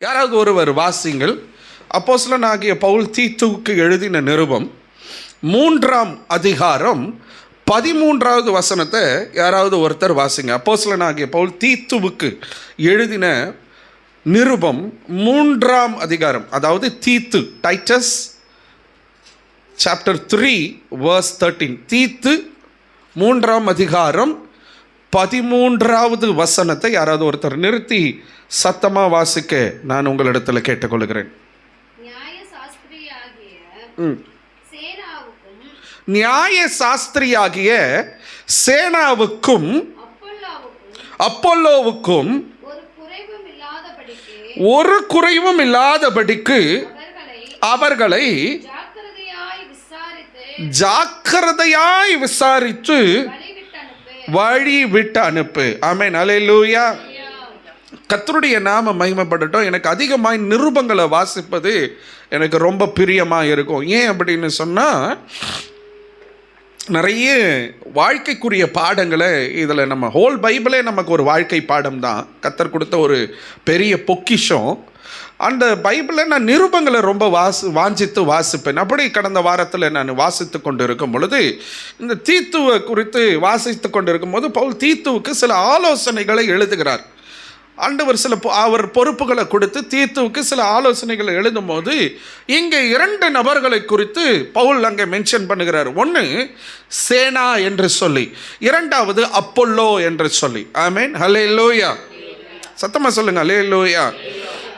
யாராவது ஒருவர் வாசிங்கள். அப்போஸ்தலனாகிய பவுல் தீத்துவுக்கு எழுதின நிருபம் 3ஆம் அதிகாரம் 13வது வசனத்தை யாராவது ஒருத்தர் வாசிங்க. அப்போஸ்தலனாகிய பவுல் தீத்துவுக்கு எழுதின நிருபம் 3ஆம் அதிகாரம், அதாவது தீத்து, டைட்டஸ் சாப்டர் 3 verse 13. தீத்து 3ஆம் அதிகாரம் 13வது வசனத்தை யாராவது ஒருத்தர் நிறுத்தி சத்தமாக வாசிக்க நான் உங்களிடத்தில் கேட்டுக்கொள்கிறேன். நியாய சாஸ்திரியாகிய சேனாவுக்கும் அப்பல்லோவுக்கும் ஒரு குறைவும் இல்லாதபடிக்கு அவர்களை ஜாக்கிரதையாய் விசாரித்து வழி விட்டு அனுப்பு. ஆமென், அல்லேலூயா. கர்த்தருடைய நாம மகிமைப்படட்டும். எனக்கு அதிகமாய் நிருபங்களை வாசிப்பது எனக்கு ரொம்ப பிரியமாக இருக்கும். ஏன் அப்படின்னு சொன்னால், நிறைய வாழ்க்கைக்குரிய பாடங்களை இதில் நம்ம ஹோல் பைபிளே நமக்கு ஒரு வாழ்க்கை பாடம் தான். கர்த்தர் கொடுத்த ஒரு பெரிய பொக்கிஷம். அந்த பைபிளில் நான் நிருபங்களை ரொம்ப வாஞ்சித்து வாசிப்பேன். அப்படி கடந்த வாரத்தில் நான் வாசித்து கொண்டு இருக்கும் பொழுது, இந்த தீத்துவை குறித்து வாசித்து கொண்டு இருக்கும்போது பவுல் தீத்துவுக்கு சில ஆலோசனைகளை எழுதுகிறார். ஆண்டவர் அவர் பொறுப்புகளை கொடுத்து தீத்துவுக்கு சில ஆலோசனைகளை எழுதும் போது இங்கே 2 நபர்களை குறித்து பவுல் அங்கே மென்ஷன் பண்ணுகிறார். ஒன்று சேனா என்று சொல்லி, 2வது அப்பல்லோ என்று சொல்லி. ஆமென், அல்லேலூயா. சத்தமாக சொல்லுங்க, அல்லேலூயா.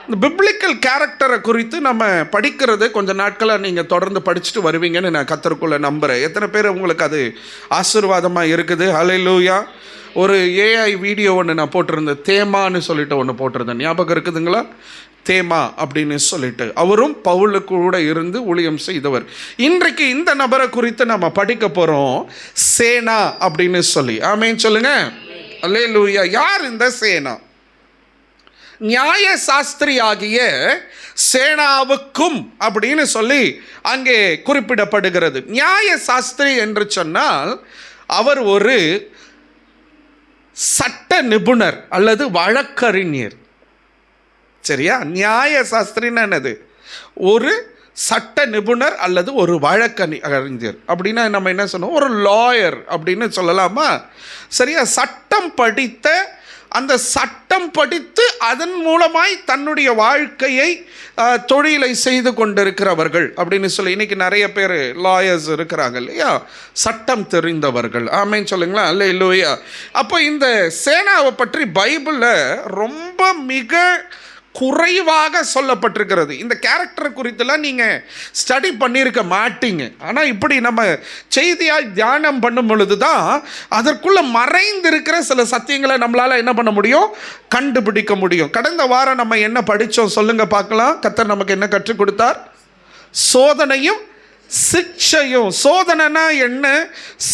இந்த பிப்ளிக்கல் கேரக்டரை குறித்து நம்ம படிக்கிறது கொஞ்சம் நாட்களாக நீங்கள் தொடர்ந்து படிச்சுட்டு வருவீங்கன்னு நான் கர்த்தருக்குள்ளே நம்புகிறேன். எத்தனை பேர் உங்களுக்கு அது ஆசீர்வாதமாக இருக்குது? அல்லேலூயா. ஒரு ஏஐ வீடியோ ஒன்று நான் போட்டிருந்தேன், தேமான்னு சொல்லிட்டு ஒன்று போட்டிருந்தேன். ஞாபகம் இருக்குதுங்களா? தேமா அப்படின்னு சொல்லிட்டு அவரும் பவுலுக்கு கூட இருந்து ஊழியம் செய்தவர். இன்றைக்கு இந்த நபரை குறித்து நம்ம படிக்க போகிறோம், சேனா அப்படின்னு சொல்லி. ஆமென் சொல்லுங்க, அல்லேலூயா. யார் இந்த சேனா? நியாய சாஸ்திரியாகிய சேனாவுக்கும் அப்படின்னு சொல்லி அங்கே குறிப்பிடப்படுகிறது. நியாய சாஸ்திரி என்று சொன்னால் அவர் ஒரு சட்ட நிபுணர் அல்லது வழக்கறிஞர். சரியா? நியாய சாஸ்திரின்னா என்னது? ஒரு சட்ட நிபுணர் அல்லது ஒரு வழக்கறிஞர். அப்படின்னா நம்ம என்ன சொன்னோம்? ஒரு லாயர் அப்படின்னு சொல்லலாமா? சரியா? சட்டம் படித்த, அந்த சட்டம் படித்து அதன் மூலமாய் தன்னுடைய வாழ்க்கையை தொழிலை செய்து கொண்டிருக்கிறவர்கள் அப்படின்னு சொல்லி இன்றைக்கி நிறைய பேர் லாயர்ஸ் இருக்கிறாங்க இல்லையா? சட்டம் தெரிந்தவர்கள். ஆமென் சொல்லுங்களா, அல்லேலூயா. அப்போ இந்த சேனாவை பற்றி பைபிளில் ரொம்ப மிக குறைவாக சொல்லப்பட்டிருக்கிறது. இந்த கேரக்டரை குறித்துலாம் நீங்கள் ஸ்டடி பண்ணியிருக்க மாட்டீங்க. ஆனால் இப்படி நம்ம செய்தியாக தியானம் பண்ணும் பொழுது தான் அதற்குள்ளே மறைந்திருக்கிற சில சத்தியங்களை நம்மளால் என்ன பண்ண முடியும்? கண்டுபிடிக்க முடியும். கடந்த வாரம் நம்ம என்ன படித்தோம் சொல்லுங்கள் பார்க்கலாம். கர்த்தர் நமக்கு என்ன கற்றுக் கொடுத்தார்? சோதனையும் சிக்ஷையும். சோதனைனா என்ன,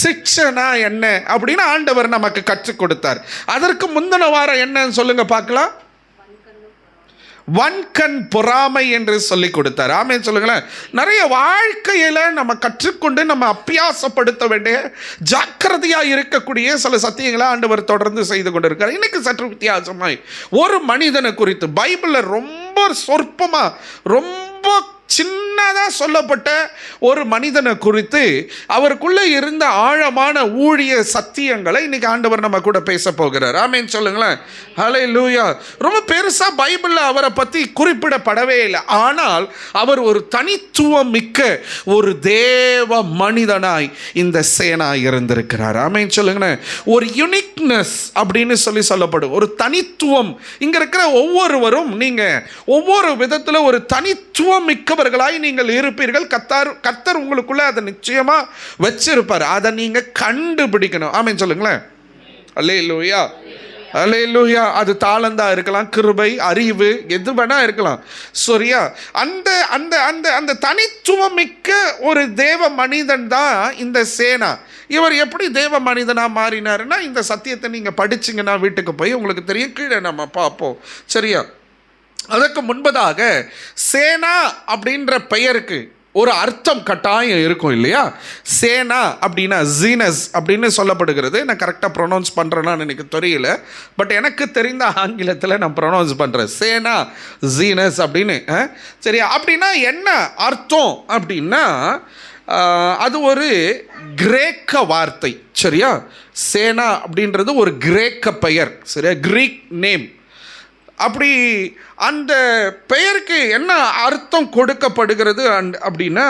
சிக்ஷனா என்ன அப்படின்னு ஆண்டவர் நமக்கு கற்றுக் கொடுத்தார். அதற்கு முந்தின வாரம் என்னன்னு சொல்லுங்கள் பார்க்கலாம். வன்கண் பொறாமை என்று சொல்லி கொடுத்தார். ஆமென் சொல்லுங்களேன். நிறைய வாழ்க்கையில் நம்ம கற்றுக்கொண்டு நம்ம அபியாசப்படுத்த வேண்டிய, ஜாக்கிரதையாக இருக்கக்கூடிய சில சத்தியங்களை ஆண்டவர் தொடர்ந்து செய்து கொண்டிருக்கார். இன்னைக்கு சற்று வித்தியாசமாய் ஒரு மனிதனை குறித்து பைபிளில் ரொம்ப சொற்பமாக, ரொம்ப சின்னதாக சொல்லப்பட்ட ஒரு மனிதனை குறித்து, அவருக்குள்ளே இருந்த ஆழமான ஊழிய சத்தியங்களை இன்னைக்கு ஆண்டவர் நம்ம கூட பேச போகிறார். ஆமென் சொல்லுங்களேன், அல்லேலூயா. ரொம்ப பெருசாக பைபிளில் அவரை பற்றி குறிப்பிடப்படவே இல்லை. ஆனால் அவர் ஒரு தனித்துவம் மிக்க ஒரு தேவ மனிதனாய் இந்த சேனா இருந்திருக்கிறார். ஆமென் சொல்லுங்களேன். ஒரு யுனிக்னஸ் அப்படின்னு சொல்லப்படும், ஒரு தனித்துவம். இங்கே இருக்கிற ஒவ்வொருவரும் நீங்கள் ஒவ்வொரு விதத்தில் ஒரு தனித்துவம் மிக்க நீங்கள் இருப்பீர்கள். கர்த்தர் உங்களுக்குள்ள அதை நிச்சயமா வச்சிருப்பார். அதை நீங்க கண்டுபிடிக்கணும். ஆமென் சொல்லுங்களேன், அல்லேலூயா, அல்லேலூயா. அது தாளந்தா இருக்கலாம், கிருபை, அறிவு, எது வேணா இருக்கலாம். சரியா? அந்த அந்த அந்த அந்த தனித்துவம் மிக்க ஒரு தேவ மனிதன் தான் இந்த சேனா. இவர் எப்படி தேவ மனிதனாக மாறினாருன்னா, இந்த சத்தியத்தை நீங்கள் படிச்சிங்கன்னா வீட்டுக்கு போய் உங்களுக்கு தெரியும். கீழே நம்ம பார்ப்போம். சரியா? அதற்கு முன்பதாக சேனா அப்படின்ற பெயருக்கு ஒரு அர்த்தம் கட்டாயம் இருக்கும் இல்லையா? சேனா அப்படின்னா ஜீனஸ் அப்படின்னு சொல்லப்படுகிறது. நான் கரெக்டாக ப்ரொனவுன்ஸ் பண்ணுறேன்னு எனக்கு தெரியல, பட் எனக்கு தெரிந்த ஆங்கிலத்தில் நான் ப்ரொனவுன்ஸ் பண்ணுறேன், சேனா ஜீனஸ் அப்படின்னு. சரியா? அப்படின்னா என்ன அர்த்தம் அப்படின்னா, அது ஒரு கிரேக்க வார்த்தை. சரியா? சேனா அப்படின்றது ஒரு கிரேக்க பெயர். சரியா? Greek name. அப்படி அந்த பெயருக்கு என்ன அர்த்தம் கொடுக்கப்படுகிறது அப்படின்னா,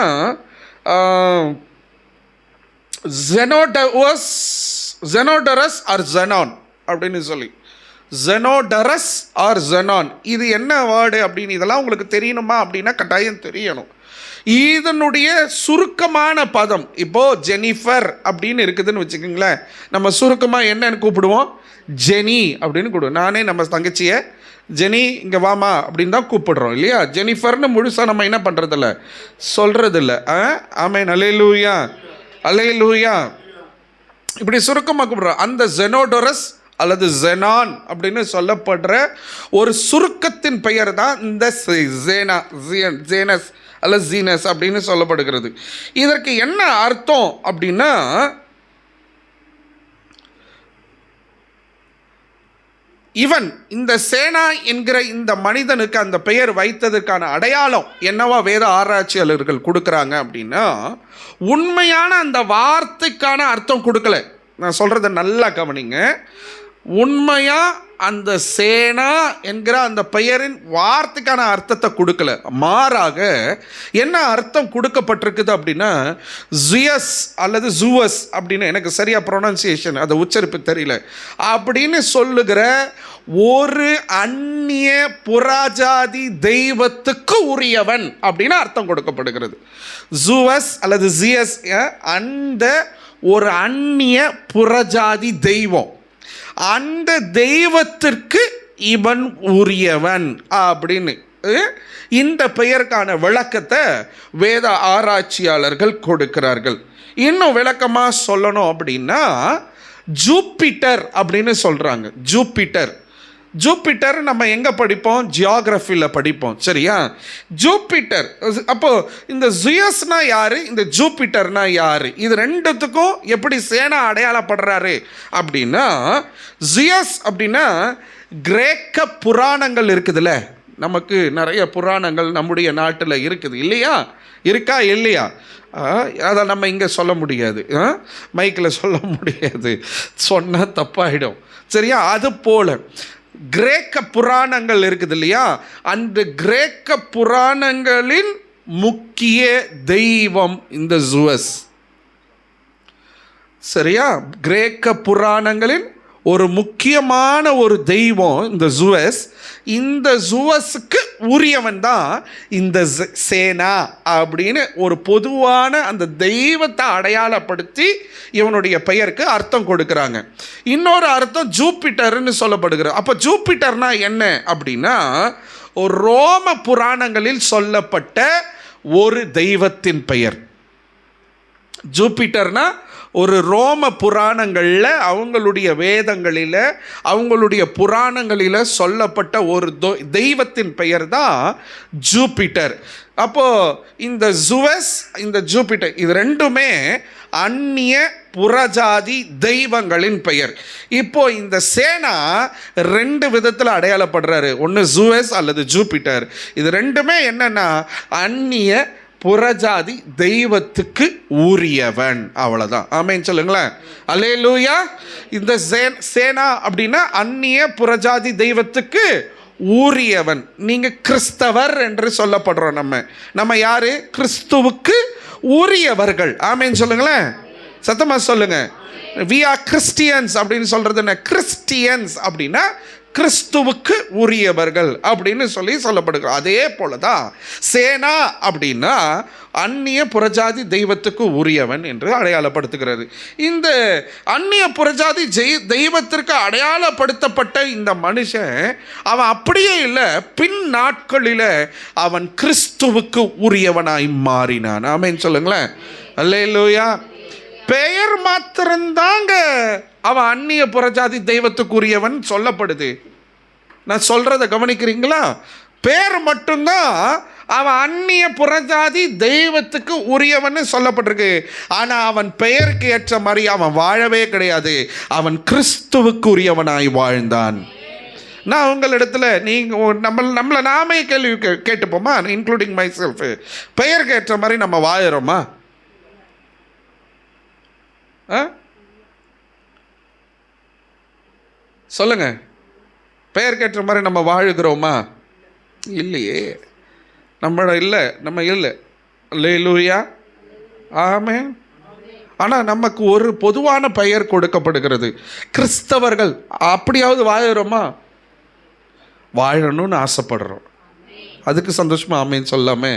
ஜெனோடரஸ் ஆர் ஜெனான் அப்படின்னு சொல்லி, ஜெனோடரஸ் ஆர் ஜெனான். இது என்ன வேர்டு அப்படின்னு இதெல்லாம் உங்களுக்கு தெரியணுமா அப்படின்னா கட்டாயம் தெரியணும். இதனுடைய சுருக்கமான பதம், இப்போது ஜெனிஃபர் அப்படின்னு இருக்குதுன்னு வச்சுக்கோங்களேன், நம்ம சுருக்கமாக என்னன்னு கூப்பிடுவோம்? ஜெனி அப்படின்னு கூப்பிடுவோம். நானே நம்ம தங்கச்சியை ஜெனி இங்கே வாமா அப்படின்னு தான் கூப்பிடுறோம் இல்லையா? ஜெனிஃபர்னு முழுசாக நம்ம என்ன பண்ணுறதில்ல, சொல்கிறதில்ல. ஆமென், அல்லேலூயா, அல்லேலூயா. இப்படி சுருக்கமாக கூப்பிடுறோம். அந்த ஜெனோடரஸ் அல்லது ஜெனான் அப்படின்னு சொல்லப்படுற ஒரு சுருக்கத்தின் பெயர் தான் இந்த ஜேனஸ் அல்லது ஜீனஸ் அப்படின்னு சொல்லப்படுகிறது. இதற்கு என்ன அர்த்தம் அப்படின்னா, இவன் இந்த சேனா என்கிற இந்த மனிதனுக்கு அந்த பெயர் வைத்ததற்கான அடையாளம் என்னவா வேத ஆராய்ச்சியாளர்கள் கொடுக்குறாங்க அப்படின்னா, உண்மையான அந்த வார்த்தைக்கான அர்த்தம் கொடுக்கல. நான் சொல்கிறத நல்லா கவனிங்க. உண்மையாக அந்த சேனா என்கிற அந்த பெயரின் வார்த்தைக்கான அர்த்தத்தை கொடுக்கல. மாறாக என்ன அர்த்தம் கொடுக்கப்பட்டிருக்குது அப்படின்னா, ஜுயஸ் அல்லது ஜூவஸ் அப்படின்னு, எனக்கு சரியாக ப்ரொனன்சியேஷன் அதை உச்சரிப்பு தெரியல, அப்படின்னு சொல்லுகிற ஒரு அந்நிய புறஜாதி தெய்வத்துக்கு உரியவன் அப்படின்னு அர்த்தம் கொடுக்கப்படுகிறது. ஜூவஸ் அல்லது ஜியஸ், அந்த ஒரு அந்நிய புறஜாதி தெய்வம், அந்த தெய்வத்திற்கு இவன் உரியவன் அப்படின்னு இந்த பெயருக்கான விளக்கத்தை வேத ஆராய்ச்சியாளர்கள் கொடுக்கிறார்கள். இன்னும் விளக்கமாக சொல்லணும் அப்படின்னா, ஜூப்பிட்டர் அப்படின்னு சொல்கிறாங்க. ஜூப்பிட்டர் நம்ம எங்கே படிப்போம்? ஜியாகிரஃபியில் படிப்போம். சரியா? ஜூப்பிட்டர். அப்போது இந்த ஜுயஸ்னா யார், இந்த ஜூப்பிட்டர்னா யார்? இது ரெண்டுத்துக்கும் எப்படி சேனா அடையாளப்படுறாரு அப்படின்னா, ஜுயஸ் அப்படின்னா கிரேக்க புராணங்கள் இருக்குதுல்ல, நமக்கு நிறைய புராணங்கள் நம்முடைய நாட்டில் இருக்குது இல்லையா? இருக்கா இல்லையா? அதை நம்ம இங்கே சொல்ல முடியாது, மைக்கில் சொல்ல முடியாது, சொன்னால் தப்பாயிடும். சரியா? அது போல் கிரேக்க புராணங்கள் இருக்குது இல்லையா? அந்த கிரேக்க புராணங்களின் முக்கிய தெய்வம் இந்த ஜுவஸ். சரியா? கிரேக்க புராணங்களின் ஒரு முக்கியமான ஒரு தெய்வம் இந்த ஜுவஸ். இந்த ஜுவஸுக்கு உரியவன் தான் இந்த சேனா அப்படின்னு ஒரு பொதுவான அந்த தெய்வத்தை அடையாளப்படுத்தி இவனுடைய பெயருக்கு அர்த்தம் கொடுக்குறாங்க. இன்னொரு அர்த்தம் ஜூப்பிட்டர்னு சொல்லப்படுகிறது. அப்போ ஜூப்பிட்டர்னா என்ன அப்படின்னா, ஒரு ரோம புராணங்களில் சொல்லப்பட்ட ஒரு தெய்வத்தின் பெயர். ஜூப்பிட்டர்னா ஒரு ரோம புராணங்களில், அவங்களுடைய வேதங்களில், அவங்களுடைய புராணங்களில் சொல்லப்பட்ட ஒரு தெய்வத்தின் பெயர் தான் ஜூப்பிட்டர். அப்போது இந்த ஜுவஸ், இந்த ஜூப்பிட்டர், இது ரெண்டுமே அந்நிய புறஜாதி தெய்வங்களின் பெயர். இப்போ இந்த சேனா ரெண்டு விதத்தில் அடையாளப்படுறாரு. ஒன்று ஜுவஸ் அல்லது ஜூப்பிட்டர். இது ரெண்டுமே என்னன்னா அந்நிய புறஜாதி தெய்வத்துக்கு உரியவன், அவ்வளோதான். ஆமென் சொல்லுங்களேன், அல்லேலூயா. இந்த சேனா அப்படின்னா அந்நிய புறஜாதி தெய்வத்துக்கு உரியவன். நீங்கள் கிறிஸ்தவர் என்று சொல்லப்படுறோம். நம்ம யாரு? கிறிஸ்துவுக்கு உரியவர்கள். ஆமென் சொல்லுங்களேன், சத்தமாக சொல்லுங்க. வி ஆர் கிறிஸ்டியன்ஸ் அப்படின்னு சொல்கிறது என்ன? கிறிஸ்டியன்ஸ் அப்படின்னா கிறிஸ்துவுக்கு உரியவர்கள் அப்படின்னு சொல்லப்படுகிறது. அதே போல தான் சேனா அப்படின்னா அந்நிய புறஜாதி தெய்வத்துக்கு உரியவன் என்று அடையாளப்படுத்துகிறது. இந்த அந்நிய புறஜாதி தெய்வத்திற்கு அடையாளப்படுத்தப்பட்ட இந்த மனுஷன் அவன் அப்படியே இல்லை, பின் நாட்களில் அவன் கிறிஸ்துவுக்கு உரியவனாய் மாறினான். ஆமென் சொல்லுங்களேன், அல்லேலூயா. பெயர் மாத்திரம்தாங்க அவன் அந்நிய புறஜாதி தெய்வத்துக்குரியவன் சொல்லப்படுது. நான் சொல்கிறத கவனிக்கிறீங்களா? பேர் மட்டும்தான் அவன் அந்நிய புறஜாதி தெய்வத்துக்கு உரியவன்னு சொல்லப்பட்டிருக்கு. ஆனால் அவன் பெயருக்கு ஏற்ற மாதிரி அவன் வாழவே கிடையாது. அவன் கிறிஸ்துவுக்கு உரியவனாய் வாழ்ந்தான். நான் உங்களிடத்தில் நீங்கள் நம்மளை நாமே கேள்வி கேட்டுப்போமா, இன்க்ளூடிங் மை செல்ஃப். பெயருக்கு ஏற்ற மாதிரி நம்ம வாழறோமா? சொல்லுங்க, பெயருக்கு ஏற்ற மாதிரி நம்ம வாழுகிறோமா? இல்லையே, நம்ம இல்லை. அல்லேலூயா, ஆமென். ஆனால் நமக்கு ஒரு பொதுவான பெயர் கொடுக்கப்படுகிறது, கிறிஸ்தவர்கள். அப்படியாவது வாழுறோமா? வாழணும்னு ஆசைப்படுறோம். அதுக்கு சந்தோஷமா ஆமேன்னு சொல்லாமே?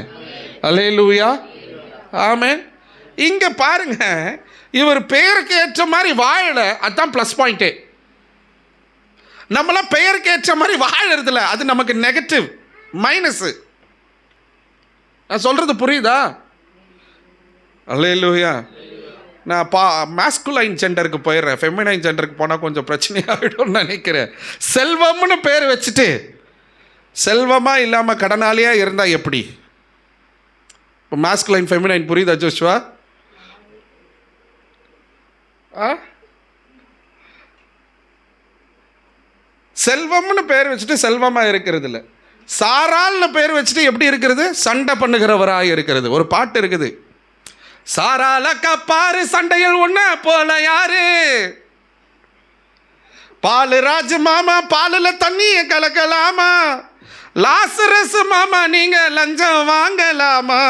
அல்லேலூயா, ஆமென். இங்கே பாருங்க, இவர் பெயருக்கு ஏற்ற மாதிரி வாழல, அதுதான் ப்ளஸ் பாயிண்ட்டே. நம்மளாம் பெயருக்கு ஏற்ற மாதிரி வாழறதில்ல, அது நமக்கு நெகட்டிவ், மைனஸு. நான் சொல்கிறது புரியுதா? அல்லேலூயா. நான் மாஸ்குலைன் ஜெண்டருக்கு போயிடுறேன், ஃபெமினைன் ஜெண்டருக்கு போனால் கொஞ்சம் பிரச்சனையாகிடும்னு நினைக்கிறேன். செல்வம்னு பேர் வச்சுட்டு செல்வமாக இல்லாமல் கடனாளியாக இருந்தால் எப்படி? இப்போ மாஸ்குலைன் ஃபெமினைன் புரியுதா ஜோஷ்வா? செல்வம்னு பேர் வச்சுட்டு செல்வமாக இருக்கிறது இல்லை. சாரால்னு பேர் வச்சுட்டு எப்படி இருக்கிறது? சண்டை பண்ணுகிறவராக இருக்கிறது. ஒரு பாட்டு இருக்குது, சாரால கப்பாரு சண்டையில் ஒண்ண போல யாரு, பாலு ராஜு மாமா பாலுல தண்ணிய கலக்கலாமா, லாசரஸ் மாமா நீங்க லஞ்சம் வாங்கலாமா,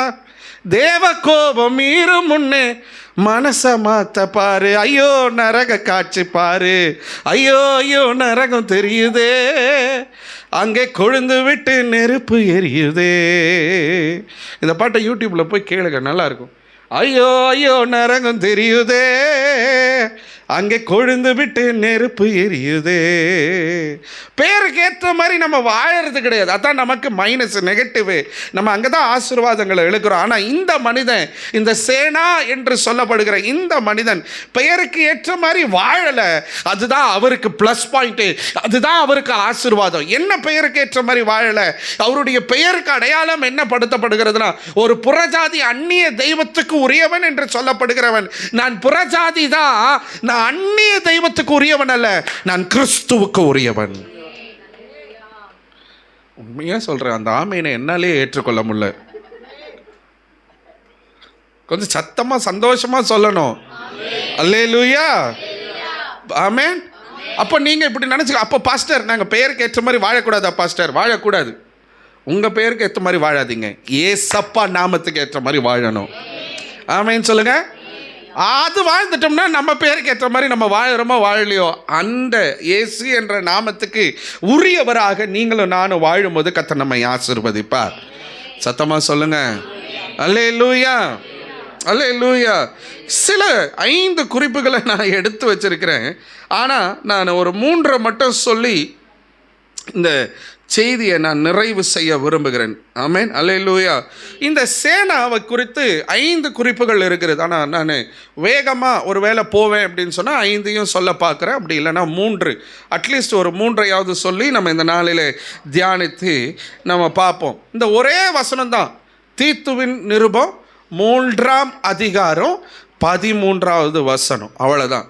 தேவ கோபம் மீறும் முன்னே மனச மாத்த பாரு, ஐயோ நரக காட்சி பாரு, ஐயோ ஐயோ நரகம் தெரியுதே, அங்கே கொழுந்து விட்டு நெருப்பு எரியுதே. இந்த பாட்டை யூடியூப்ல போய் கேளுங்க, நல்லா இருக்கும். ஐயோ ஐயோ நரகம் தெரியுதே, அங்கே கொழுந்து விட்டு நெருப்பு எரியுதே. பேருக்கு ஏற்ற மாதிரி நம்ம வாழறது கிடையாது, அதான் நமக்கு மைனஸ், நெகட்டிவ். நம்ம அங்கே தான் ஆசீர்வாதங்களை எழுக்கிறோம். ஆனால் இந்த மனிதன், இந்த சேனா என்று சொல்லப்படுகிற இந்த மனிதன் பெயருக்கு ஏற்ற மாதிரி வாழலை. அதுதான் அவருக்கு ப்ளஸ் பாயிண்ட்டு, அதுதான் அவருக்கு ஆசீர்வாதம். என்ன பெயருக்கு ஏற்ற மாதிரி வாழலை? அவருடைய பெயருக்கு அடையாளம் என்ன படுத்தப்படுகிறதுனா, ஒரு புறஜாதி அந்நிய தெய்வத்துக்கு உரியவன் என்று சொல்லப்படுகிறவன். நான் புறஜாதி தான், நான் அந்நிய தெய்வத்துக்கு உரியவன் அல்ல, நான் கிறிஸ்துவுக்கு உரியவன். உண்மையா சொல்றேன், அந்த ஆமீனை என்னாலே ஏற்றுக்கொள்ள முடியல. கொஞ்சம் சத்தமா சந்தோஷமா சொல்லணும். அல்லேலூயா, ஆமென். அப்போ நீங்க இப்படி நினைச்சு, அப்போ பாஸ்டர் நாங்க பெயருக்கு ஏற்ற மாதிரி வாழக்கூடாதா? பாஸ்டர், வாழக்கூடாது. உங்க பெயருக்கு ஏற்ற மாதிரி வாழாதீங்க, ஏசப்பா நாமத்துக்கு ஏற்ற மாதிரி வாழணும். ஆமென் சொல்லுங்க. அது வாழ்ந்துட்டோம்னா நம்ம பேருக்கு ஏற்ற மாதிரி நம்ம வாழறோமோ வாழலையோ, அந்த இயேசு என்ற நாமத்துக்கு உரியவராக நீங்களும் நானும் வாழும்போது கர்த்தர் நம்மை ஆசீர்வதிப்பார். சத்தமா சொல்லுங்க அல்லேலூயா, அல்லேலூயா. சில 5 குறிப்புகளை நான் எடுத்து வச்சிருக்கிறேன். ஆனால் நான் ஒரு 3 மட்டும் சொல்லி இந்த செய்தியை நான் நிறைவு செய்ய விரும்புகிறேன். ஆமென், அல்லேலூயா. இந்த சேனாவை குறித்து 5 குறிப்புகள் இருக்கிறது. ஆனால் நான் வேகமாக ஒரு வேளை போவேன் அப்படின்னு சொன்னால் 5ஐயும் சொல்ல பார்க்குறேன். அப்படி இல்லைன்னா 3, அட்லீஸ்ட் ஒரு 3ஐயாவது சொல்லி நம்ம இந்த நாளில் தியானித்து நம்ம பார்ப்போம். இந்த ஒரே வசனம் தான், தீத்துவின் நிருபம் 3ஆம் அதிகாரம் 13வது வசனம், அவ்வளோதான்.